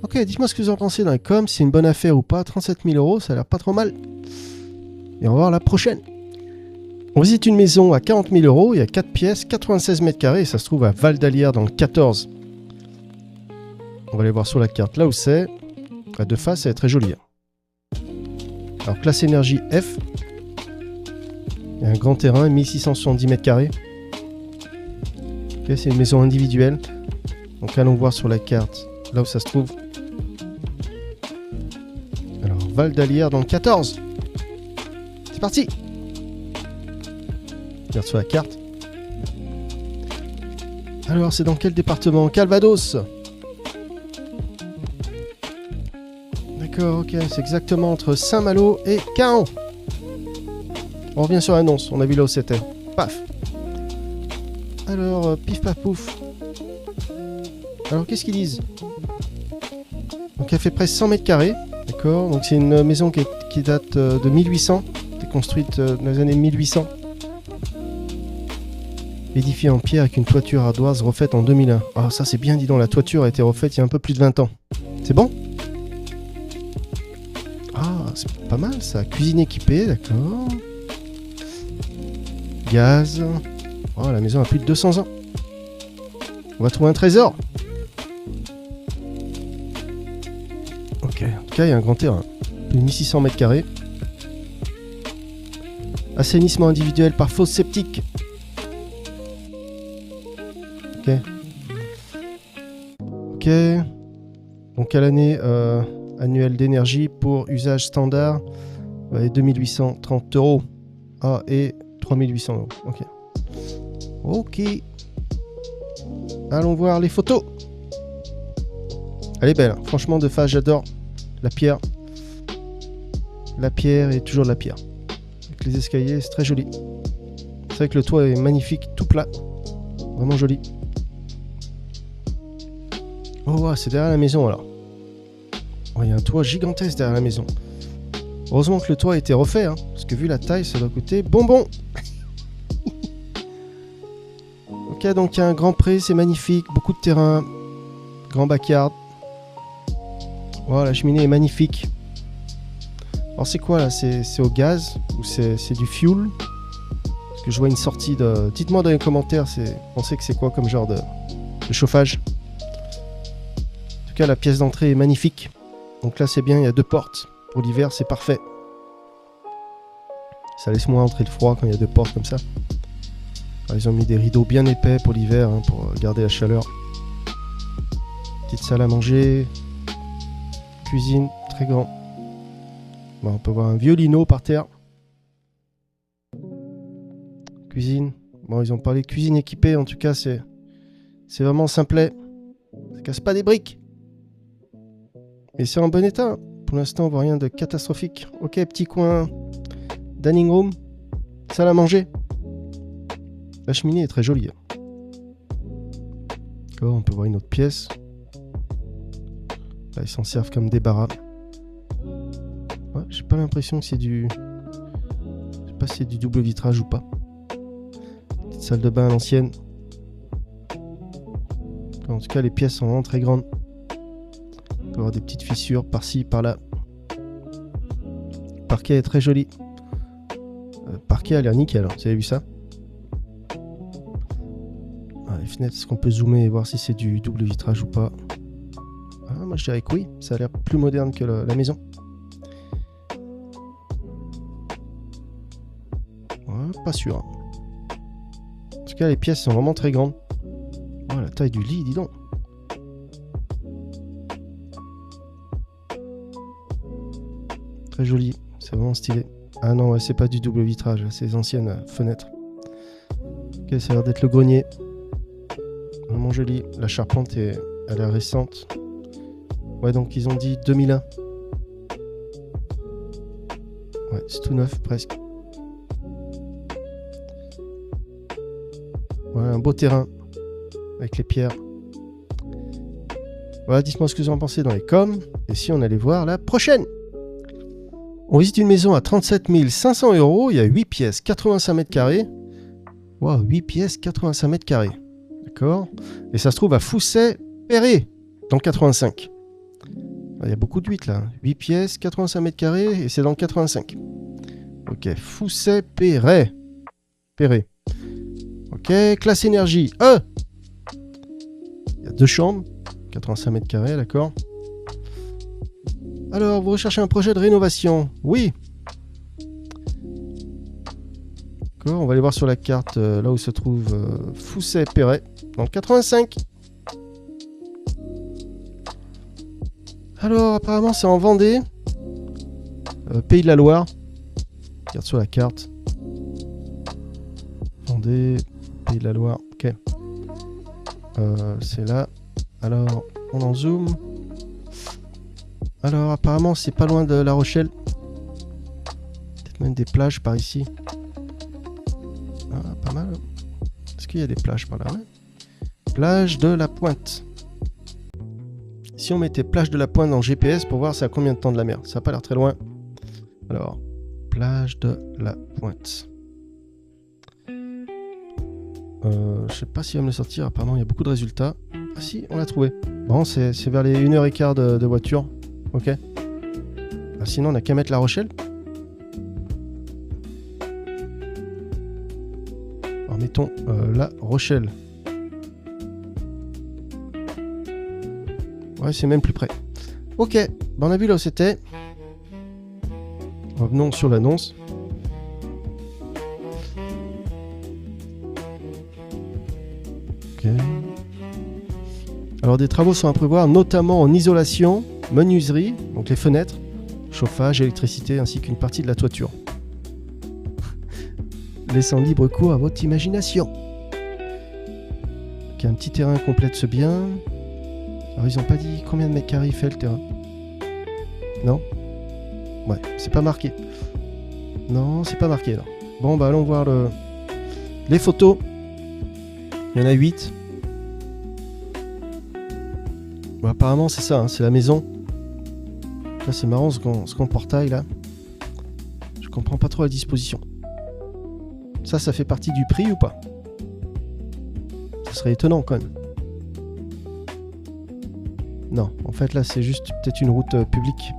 Ok, dites-moi ce que vous en pensez dans les coms, si c'est une bonne affaire ou pas. 37 000 €, ça a l'air pas trop mal. Et on va voir la prochaine. On visite une maison à 40 000 €, il y a 4 pièces, 96 mètres carrés, et ça se trouve à Val d'Alière dans le 14. On va aller voir sur la carte là où c'est. De face, elle est très jolie. Alors, classe énergie F. Il y a un grand terrain, 1670 mètres carrés. Ok, c'est une maison individuelle. Donc allons voir sur la carte là où ça se trouve. Alors, Val d'Alière dans le 14. C'est parti. Regarde sur la carte. Alors, c'est dans quel département? Calvados. D'accord, ok, c'est exactement entre Saint-Malo et Caen. On revient sur l'annonce, on a vu là où c'était. Paf. Alors, pif paf pouf. Alors, qu'est-ce qu'ils disent? Donc, elle fait presque 100 mètres carrés. D'accord, donc c'est une maison qui date de 1800. Qui est construite dans les années 1800. Édifiée en pierre avec une toiture ardoise refaite en 2001. Ah, ça c'est bien, dis donc, la toiture a été refaite il y a un peu plus de 20 ans. C'est bon? Ah, c'est pas mal ça. Cuisine équipée, d'accord. Gaz. Oh, la maison a plus de 200 ans. On va trouver un trésor. Ok, en tout cas, il y a un grand terrain. De 1600 mètres carrés. Assainissement individuel par fosse septique. Ok. Ok. Donc à l'année annuelle d'énergie pour usage standard, 2830 €. Ah, et 3800 €. Ok. Ok. Allons voir les photos. Elle est belle, hein. Franchement, de face, j'adore. La pierre. La pierre et toujours de la pierre. Avec les escaliers, c'est très joli. C'est vrai que le toit est magnifique, tout plat. Vraiment joli. Oh, wow, c'est derrière la maison alors. Oh, il y a un toit gigantesque derrière la maison. Heureusement que le toit a été refait, hein, parce que vu la taille, ça doit coûter bonbon. Ok, donc il y a un grand pré, c'est magnifique, beaucoup de terrain, grand backyard. Voilà, la cheminée est magnifique. Alors c'est quoi là? C'est au gaz ou c'est du fuel? Parce que je vois une sortie de... Dites-moi dans les commentaires, pensez que c'est quoi comme genre de chauffage. En tout cas, la pièce d'entrée est magnifique. Donc là, c'est bien, il y a 2 portes. Pour l'hiver, c'est parfait. Ça laisse moins entrer le froid quand il y a 2 portes comme ça. Alors, ils ont mis des rideaux bien épais pour l'hiver, hein, pour garder la chaleur. Petite salle à manger. Cuisine, très grand. Bon, on peut voir un violino par terre. Cuisine. Bon, ils ont parlé de cuisine équipée, en tout cas, c'est vraiment simplet. Ça casse pas des briques. Et c'est en bon état. Pour l'instant, on voit rien de catastrophique. Ok, petit coin dining room. Salle à manger. La cheminée est très jolie. D'accord, on peut voir une autre pièce. Là, ils s'en servent comme débarras. Ouais, j'ai pas l'impression que c'est du... Je sais pas si c'est du double vitrage ou pas. Petite salle de bain à l'ancienne. En tout cas, les pièces sont vraiment très grandes. On peut avoir des petites fissures par-ci, par-là. Le parquet est très joli. Le parquet a l'air nickel, hein. Vous avez vu ça? Ah, les fenêtres, est-ce qu'on peut zoomer et voir si c'est du double vitrage ou pas? Ah, moi je dirais que oui, ça a l'air plus moderne que la maison. Ouais, pas sûr. En tout cas, les pièces sont vraiment très grandes. Oh, la taille du lit, dis donc. Très joli, c'est vraiment stylé. Ah non, ouais, c'est pas du double vitrage, c'est les anciennes fenêtres. Ok, ça a l'air d'être le grenier. Vraiment joli. La charpente elle est récente. Ouais, donc ils ont dit 2001. Ouais, c'est tout neuf presque. Voilà, un beau terrain avec les pierres. Voilà, dites-moi ce que vous en pensez dans les coms. Et si on allait voir la prochaine. On visite une maison à 37 500 €. Il y a 8 pièces, 85 mètres carrés. Wow, 8 pièces, 85 mètres carrés. D'accord. Et ça se trouve à Foussay-Perret, dans le 85. Il y a beaucoup de 8 là. 8 pièces, 85 mètres carrés, et c'est dans le 85. Ok, Foussay-Perret. Perret. Ok, classe énergie E. Il y a 2 chambres, 85 mètres carrés, d'accord. Alors, vous recherchez un projet de rénovation? Oui. D'accord, on va aller voir sur la carte là où se trouve Foussay-Perret, dans le 85. Alors, apparemment, c'est en Vendée, Pays de la Loire. Regarde sur la carte. Vendée, Pays de la Loire, ok. C'est là. Alors, on en zoome. Alors, apparemment, c'est pas loin de La Rochelle. Peut-être même des plages par ici. Ah, pas mal. Est-ce qu'il y a des plages par là? Ouais. Plage de la Pointe. Si on mettait plage de la Pointe dans GPS pour voir c'est à combien de temps de la mer. Ça n'a pas l'air très loin. Alors, plage de la Pointe. Je sais pas s'il va me le sortir. Apparemment, il y a beaucoup de résultats. Ah si, on l'a trouvé. Bon, c'est vers les 1h15 de voiture. Ok. Ah, sinon, on n'a qu'à mettre La Rochelle. Alors, mettons La Rochelle. Ouais, c'est même plus près. Ok, ben, on a vu là où c'était. Revenons sur l'annonce. Ok. Alors des travaux sont à prévoir, notamment en isolation, menuiserie, donc les fenêtres, chauffage, électricité, ainsi qu'une partie de la toiture. Laissant libre cours à votre imagination. Ok, un petit terrain complète ce bien. Alors ils n'ont pas dit combien de mètres carrés il fait le terrain. Non? Ouais, c'est pas marqué. Non, c'est pas marqué là. Bon, bah allons voir les photos. Il y en a 8. Bon, apparemment c'est ça, hein, c'est la maison. Là c'est marrant ce qu'on portail là. Je comprends pas trop la disposition. Ça fait partie du prix ou pas? Ça serait étonnant quand même. Non, en fait là c'est juste peut-être une route publique.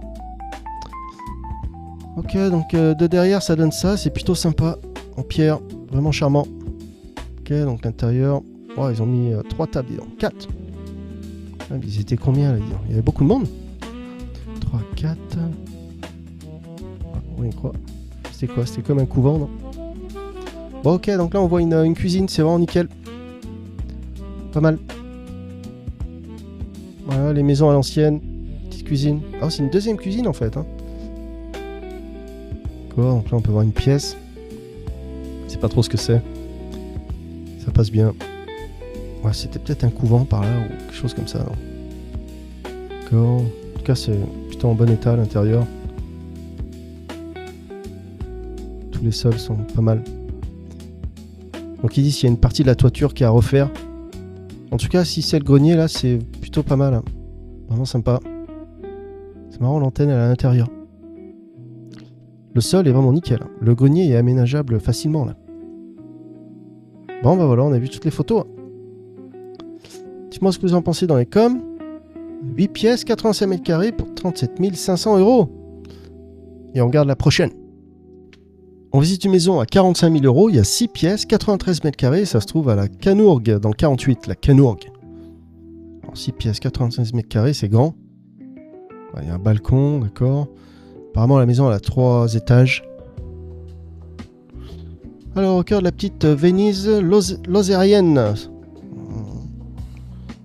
Ok, donc de derrière ça donne ça, c'est plutôt sympa. En pierre, vraiment charmant. Ok, donc l'intérieur, oh, ils ont mis 3 tables, dis donc, 4. Ah, ils étaient combien là, dis donc? Il y avait beaucoup de monde. 3, 4. Oui, quoi? C'était quoi? C'était comme un couvent, non? Bon, ok, donc là on voit une cuisine, c'est vraiment nickel. Pas mal. Voilà, les maisons à l'ancienne, petite cuisine. Ah, c'est une deuxième cuisine en fait. Hein. D'accord, donc là on peut voir une pièce. Je sais pas trop ce que c'est. Ça passe bien. Ouais, c'était peut-être un couvent par là ou quelque chose comme ça. D'accord. En tout cas, c'est plutôt en bon état à l'intérieur. Tous les sols sont pas mal. Donc ils disent qu'il y a une partie de la toiture qui est à refaire. En tout cas, si c'est le grenier là, c'est plutôt pas mal. Hein. Vraiment sympa. C'est marrant, l'antenne elle est à l'intérieur. Le sol est vraiment nickel. Hein. Le grenier est aménageable facilement là. Bon bah voilà, on a vu toutes les photos. Dites-moi ce que vous en pensez dans les coms. 8 pièces, 85 mètres carrés pour 37 500 €. Et on regarde la prochaine. On visite une maison à 45 000 €, il y a 6 pièces, 93 mètres carrés, ça se trouve à la Canourgue, dans le 48, la Canourgue. Alors 6 pièces, 95 mètres carrés, c'est grand. Il y a un balcon, d'accord. Apparemment la maison elle a 3 étages. Alors au cœur de la petite Venise lozérienne.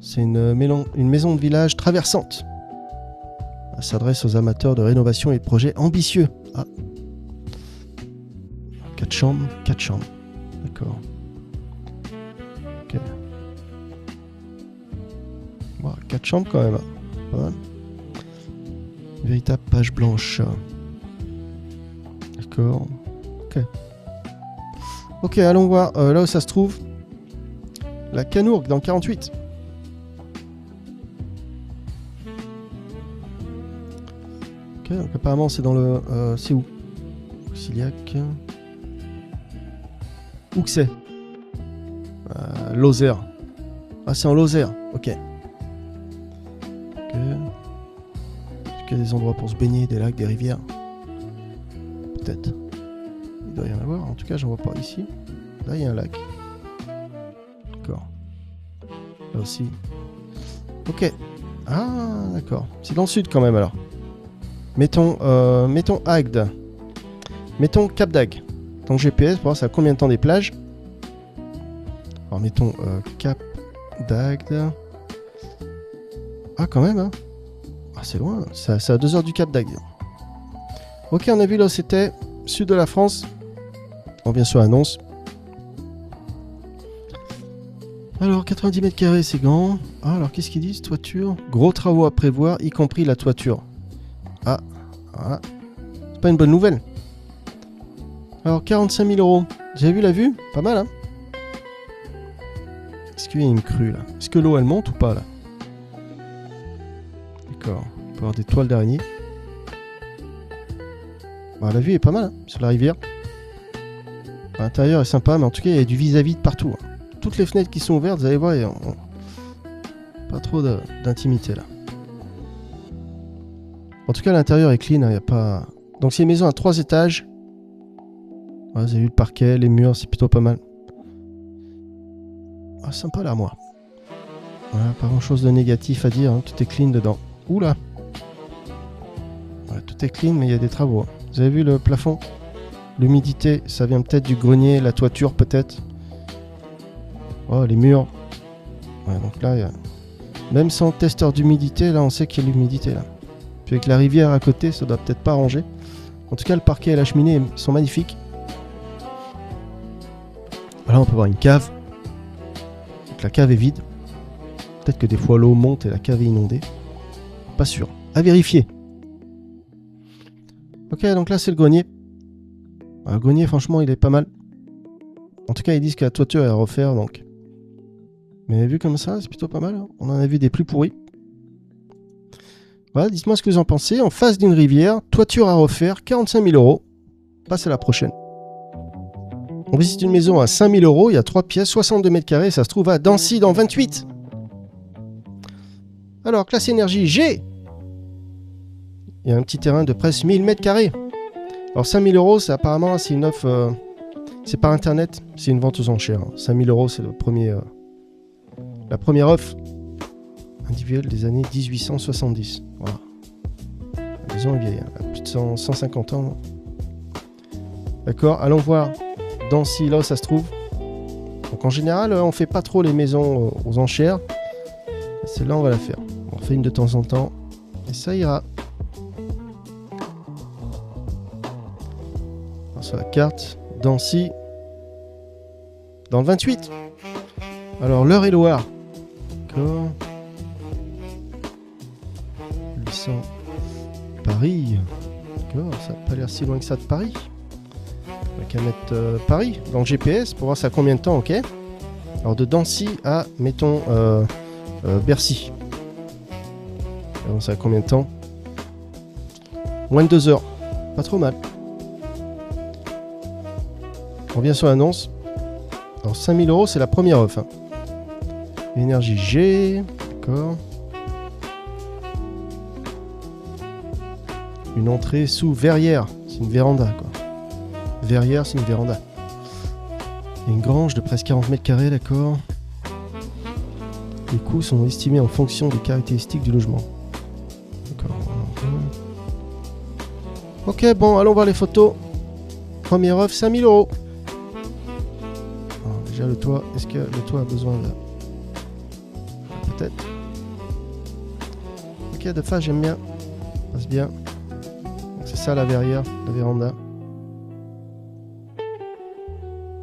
C'est une maison de village traversante. Elle s'adresse aux amateurs de rénovation et de projets ambitieux. Ah. 4 chambres, 4 chambres. D'accord. Ok. Bon, 4 chambres quand même. Pas mal. Une véritable page blanche. D'accord. Ok. Ok, allons voir là où ça se trouve. La Canourgue dans 48. Ok, donc apparemment c'est dans le... c'est où? Auxiliac. Où que c'est? Lozère. Ah, c'est en Lozère. Ok. Ok. Est-ce qu'il y a des endroits pour se baigner, des lacs, des rivières? Peut-être. Il doit y en avoir. En tout cas, j'en vois pas ici. Là, il y a un lac. D'accord. Là aussi. Ok. Ah, d'accord. C'est dans le sud quand même alors. Mettons Agde. Mettons Cap d'Agde. Donc GPS pour voir ça a combien de temps des plages. Alors mettons Cap d'Agde. Ah quand même hein. Ah c'est loin. C'est à 2 heures du Cap d'Agde. Ok, on a vu là où c'était. Sud de la France. On revient sur l'annonce. Alors 90 mètres carrés c'est grand. Ah alors qu'est-ce qu'ils disent? Toiture. Gros travaux à prévoir, y compris la toiture. Ah. Voilà. C'est pas une bonne nouvelle. Alors 45 000 €. Vous avez vu la vue? Pas mal hein. Est-ce qu'il y a une crue là? Est-ce que l'eau elle monte ou pas là? D'accord. On peut avoir des toiles d'araignée. Bah, la vue est pas mal hein, sur la rivière. L'intérieur est sympa, mais en tout cas il y a du vis-à-vis de partout. Hein. Toutes les fenêtres qui sont ouvertes, vous allez voir, pas trop d'intimité là. En tout cas l'intérieur est clean, hein, y a pas... Donc c'est une maison à 3 étages. Ouais, vous avez vu le parquet, les murs, c'est plutôt pas mal. Ah, sympa l'armoire. Voilà, pas grand chose de négatif à dire, hein. Tout est clean dedans. Oula. Voilà, tout est clean, mais il y a des travaux. Hein. Vous avez vu le plafond? L'humidité, ça vient peut-être du grenier, la toiture peut-être. Oh, les murs. Ouais, donc là, même sans testeur d'humidité, là, on sait qu'il y a l'humidité là. Puis avec la rivière à côté, ça doit peut-être pas arranger. En tout cas, le parquet et la cheminée sont magnifiques. Là, on peut voir une cave. Donc, la cave est vide. Peut-être que des fois l'eau monte et la cave est inondée. Pas sûr. À vérifier. Ok, donc là, c'est le grenier. Le grenier, franchement, il est pas mal. En tout cas, ils disent que la toiture est à refaire, donc. Mais vu comme ça, c'est plutôt pas mal. Hein. On en a vu des plus pourris. Voilà, dites-moi ce que vous en pensez. En face d'une rivière, toiture à refaire, 45 000 €. Passe à la prochaine. On visite une maison à 5 000 €. Il y a 3 pièces, 62 mètres carrés. Ça se trouve à Dancy dans 28. Alors, classe énergie G. Il y a un petit terrain de presque 1000 mètres carrés. Alors, 5 000 €, apparemment, c'est une offre. C'est par internet. C'est une vente aux enchères. 5 000 €, c'est le premier. La première offre individuelle des années 1870. Voilà. La maison est vieille, hein. Elle a plus de 150 ans. Non. D'accord, allons voir Dancy, là où ça se trouve. Donc en général, on fait pas trop les maisons aux enchères. Celle-là, on va la faire. On fait une de temps en temps. Et ça ira. Alors, sur la carte, Dancy. Dans le 28. Alors, l'Eure-et-Loir. D'accord. 800. Paris. D'accord, ça n'a pas l'air si loin que ça de Paris. On va qu'à mettre Paris dans le GPS pour voir ça a combien de temps, ok. Alors de Dancy à, mettons, Bercy. Alors ça a combien de temps? Moins de 2 heures. Pas trop mal. On revient sur l'annonce. Alors 5 000 €, c'est la première offre. Hein. Énergie G. D'accord. Une entrée sous verrière. C'est une véranda, quoi. Verrière, c'est une véranda. Il y a une grange de presque 40 mètres carrés, d'accord. Les coûts sont estimés en fonction des caractéristiques du logement. D'accord. Ok, bon, allons voir les photos. Première offre, 5 000 €. Alors, déjà, le toit. Est-ce que le toit a besoin de... Peut-être. Ok, de face, j'aime bien. Ça passe bien. C'est ça la verrière, la véranda.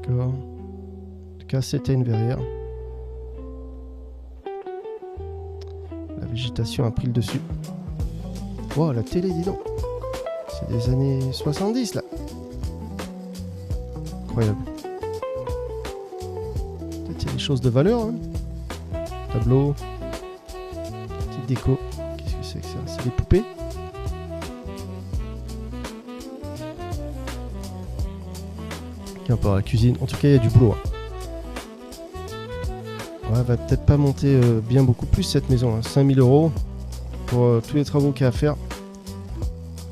D'accord. En tout cas, c'était une verrière. La végétation a pris le dessus. Wow, la télé, dis donc. C'est des années 70 là. Incroyable. Peut-être qu'il y a des choses de valeur. Hein. Tableau. Petite déco. Qu'est-ce que c'est que ça? C'est des poupées. On part à la cuisine. En tout cas, il y a du boulot. Hein. Ouais, elle va peut-être pas monter bien beaucoup plus cette maison. Hein. 5 000 € pour tous les travaux qu'il y a à faire.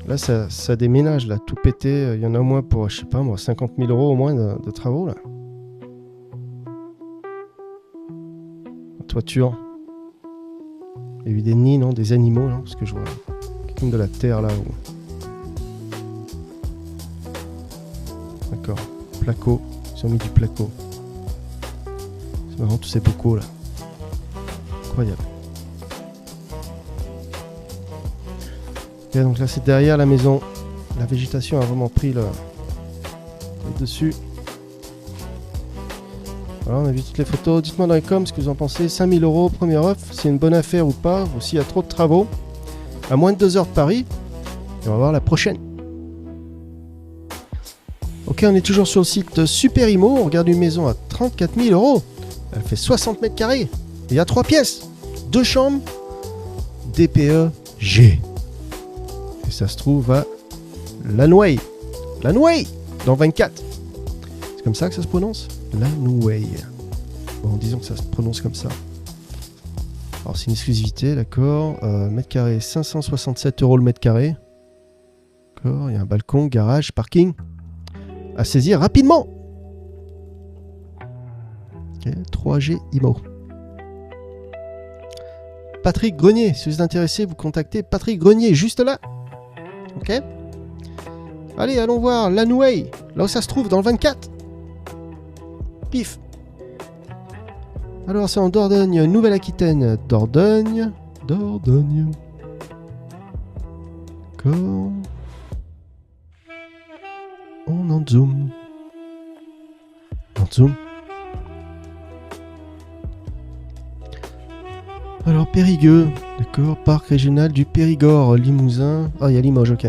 Là, ça déménage. Là, tout pété. Il y en a au moins pour, je sais pas moi, 50 000 € au moins de travaux. Là. La toiture. Il y a eu des nids, non? Des animaux, non? Parce que je vois comme de la terre là. D'accord. Placo, ils ont mis du placo. C'est marrant tous ces bocaux là. Incroyable. Et donc là c'est derrière la maison. La végétation a vraiment pris le dessus. Voilà, on a vu toutes les photos. Dites-moi dans les coms ce que vous en pensez. 5 000 €, première offre. C'est une bonne affaire ou pas? Ou s'il y a trop de travaux. À moins de 2 heures de Paris. Et on va voir la prochaine. Ok, on est toujours sur le site Super Imo. On regarde une maison à 34 000 €. Elle fait 60 mètres carrés. Il y a 3 pièces. 2 chambres. DPE G. Et ça se trouve à Lanway. Lanway dans 24. C'est comme ça que ça se prononce? Lanway. Bon, disons que ça se prononce comme ça. Alors, c'est une exclusivité, d'accord. Mètre carré, 567 € le mètre carré. D'accord, il y a un balcon, garage, parking. À saisir rapidement. Ok, 3G IMO. Patrick Grenier, si vous êtes intéressé, vous contactez Patrick Grenier, juste là. Ok. Allez, allons voir Lanway, là où ça se trouve, dans le 24. Pif. Alors, c'est en Dordogne, Nouvelle-Aquitaine. Dordogne. D'accord. On en zoom. Alors, Périgueux. D'accord, parc régional du Périgord, Limousin. Ah, il y a Limoges, ok.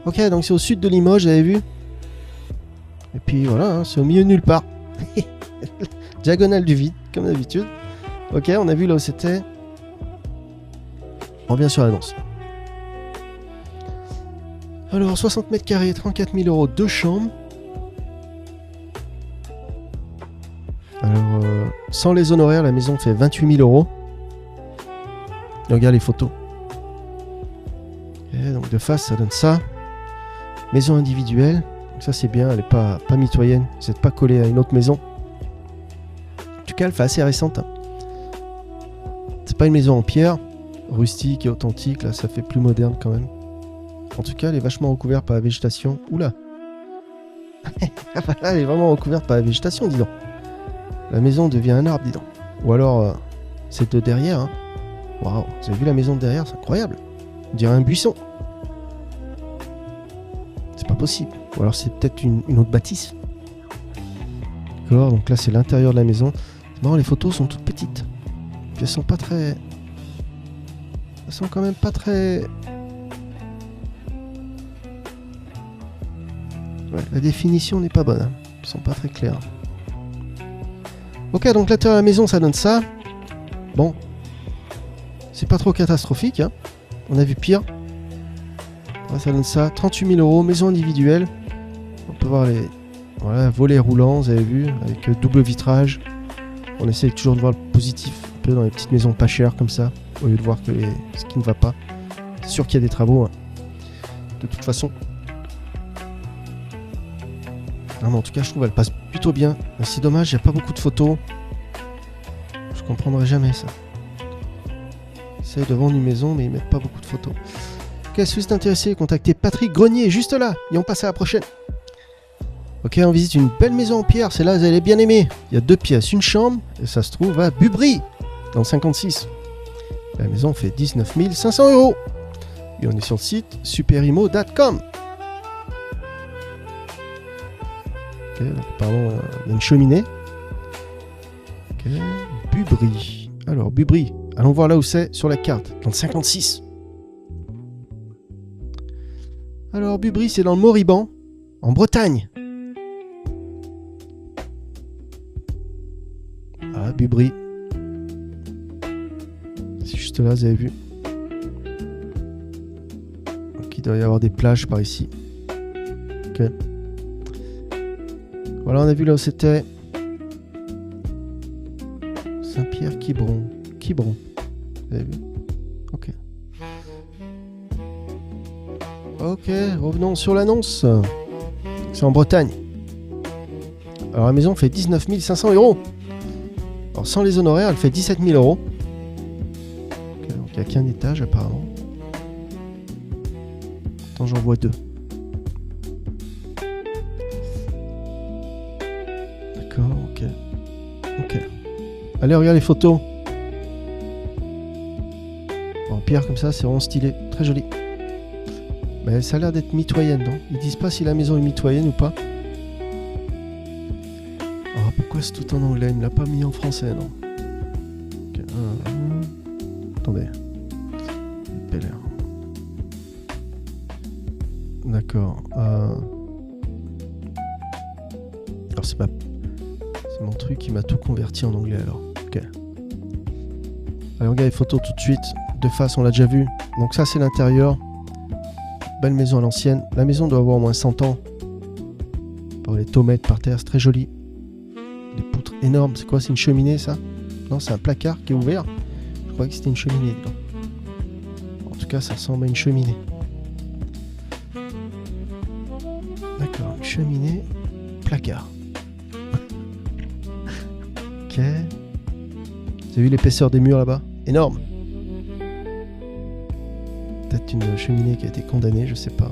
Ok, donc c'est au sud de Limoges, vous avez vu. Et puis voilà, hein, c'est au milieu de nulle part. Diagonale du vide, comme d'habitude. Ok, on a vu là où c'était. On revient sur l'annonce. Alors, 60 mètres carrés, 34 000 euros, 2 chambres. Alors, sans les honoraires, la maison fait 28 000 euros. Et regarde les photos. Et donc de face, ça donne ça. Maison individuelle. Donc ça, c'est bien, elle n'est pas mitoyenne. Vous n'êtes pas collé à une autre maison. En tout cas, elle fait assez récente. C'est pas une maison en pierre, rustique et authentique. Là, ça fait plus moderne quand même. En tout cas, elle est vachement recouverte par la végétation. Oula. Là, elle est vraiment recouverte par la végétation, dis donc. La maison devient un arbre, dis donc. Ou alors, c'est de derrière. Hein. Waouh, vous avez vu la maison de derrière, c'est incroyable. On dirait un buisson. C'est pas possible. Ou alors c'est peut-être une autre bâtisse. D'accord, donc là c'est l'intérieur de la maison. C'est marrant, les photos sont toutes petites. Puis elles sont pas très... Elles sont quand même pas très... Ouais, la définition n'est pas bonne. Hein. Elles sont pas très claires. Ok, donc l'intérieur de la maison, ça donne ça. Bon. C'est pas trop catastrophique. Hein. On a vu pire. Ouais, ça donne ça. 38 000 euros, maison individuelle. On peut voir les volets roulants, vous avez vu, avec double vitrage. On essaie toujours de voir le positif, un peu dans les petites maisons pas chères comme ça, au lieu de voir que ce qui ne va pas. C'est sûr qu'il y a des travaux. Hein. De toute façon. Non, mais en tout cas, je trouve qu'elle passe plutôt bien. C'est dommage, il n'y a pas beaucoup de photos. Je comprendrai jamais ça. Ils essayent de vendre une maison, mais ils mettent pas beaucoup de photos. Ok, si vous êtes intéressé, contactez Patrick Grenier, juste là. Et on passe à la prochaine. Ok, on visite une belle maison en pierre. Celle-là, vous allez bien aimer. Il y a 2 pièces, une chambre. Et ça se trouve à Bubry, dans le 56. La maison fait 19 500 euros. Et on est sur le site superimo.com. Ok, donc apparemment, il y a une cheminée. Ok, Bubry. Alors, Bubry. Allons voir là où c'est sur la carte, dans le 56. Alors, Bubry, c'est dans le Morbihan, en Bretagne. Ah, Bubry. C'est juste là, vous avez vu. Donc, il doit y avoir des plages par ici. Ok. Voilà, on a vu là où c'était. Saint-Pierre-Quiberon. Quiberon. Vous avez vu? Ok. Ok, revenons sur l'annonce. C'est en Bretagne. Alors la maison fait 19 500 euros. Alors sans les honoraires, elle fait 17 000 euros. Okay, donc il n'y a qu'un étage apparemment. Attends, j'en vois 2. D'accord, ok. Ok. Allez, regarde les photos. En pierre comme ça, c'est vraiment stylé. Très joli. Mais ça a l'air d'être mitoyenne, non? Ils disent pas si la maison est mitoyenne ou pas. Ah, pourquoi c'est tout en anglais? Il me l'a pas mis en français, non? Okay. Attendez. Bel Air. D'accord. Alors c'est mon truc qui m'a tout converti en anglais alors. Ok. Allez, on regarde les photos tout de suite. De face, on l'a déjà vu. Donc ça, c'est l'intérieur. Belle maison à l'ancienne. La maison doit avoir au moins 100 ans. Par les tomates par terre, c'est très joli. Des poutres énormes. C'est quoi? C'est une cheminée, ça? Non, c'est un placard qui est ouvert. Je croyais que c'était une cheminée. En tout cas, ça ressemble à une cheminée. D'accord, une cheminée, placard. Ok. Vous avez vu l'épaisseur des murs là-bas? Énorme. Peut-être une cheminée qui a été condamnée, je sais pas.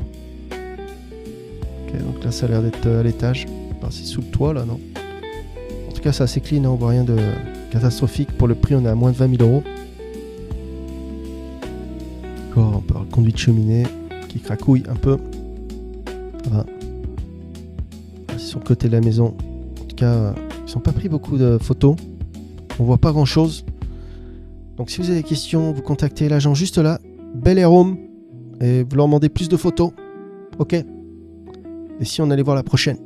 Ok, donc là ça a l'air d'être à l'étage. Enfin, c'est sous le toit là, non? En tout cas, c'est assez clean, hein, on voit rien de catastrophique. Pour le prix, on est à moins de 20 000 euros. D'accord, on peut avoir le conduit de cheminée qui cracouille un peu. Voilà. C'est sur le côté de la maison. En tout cas, ils n'ont pas pris beaucoup de photos. On voit pas grand chose. Donc si vous avez des questions, vous contactez l'agent juste là, Bel Air Home, et vous leur demandez plus de photos. Ok. Et si on allait voir la prochaine.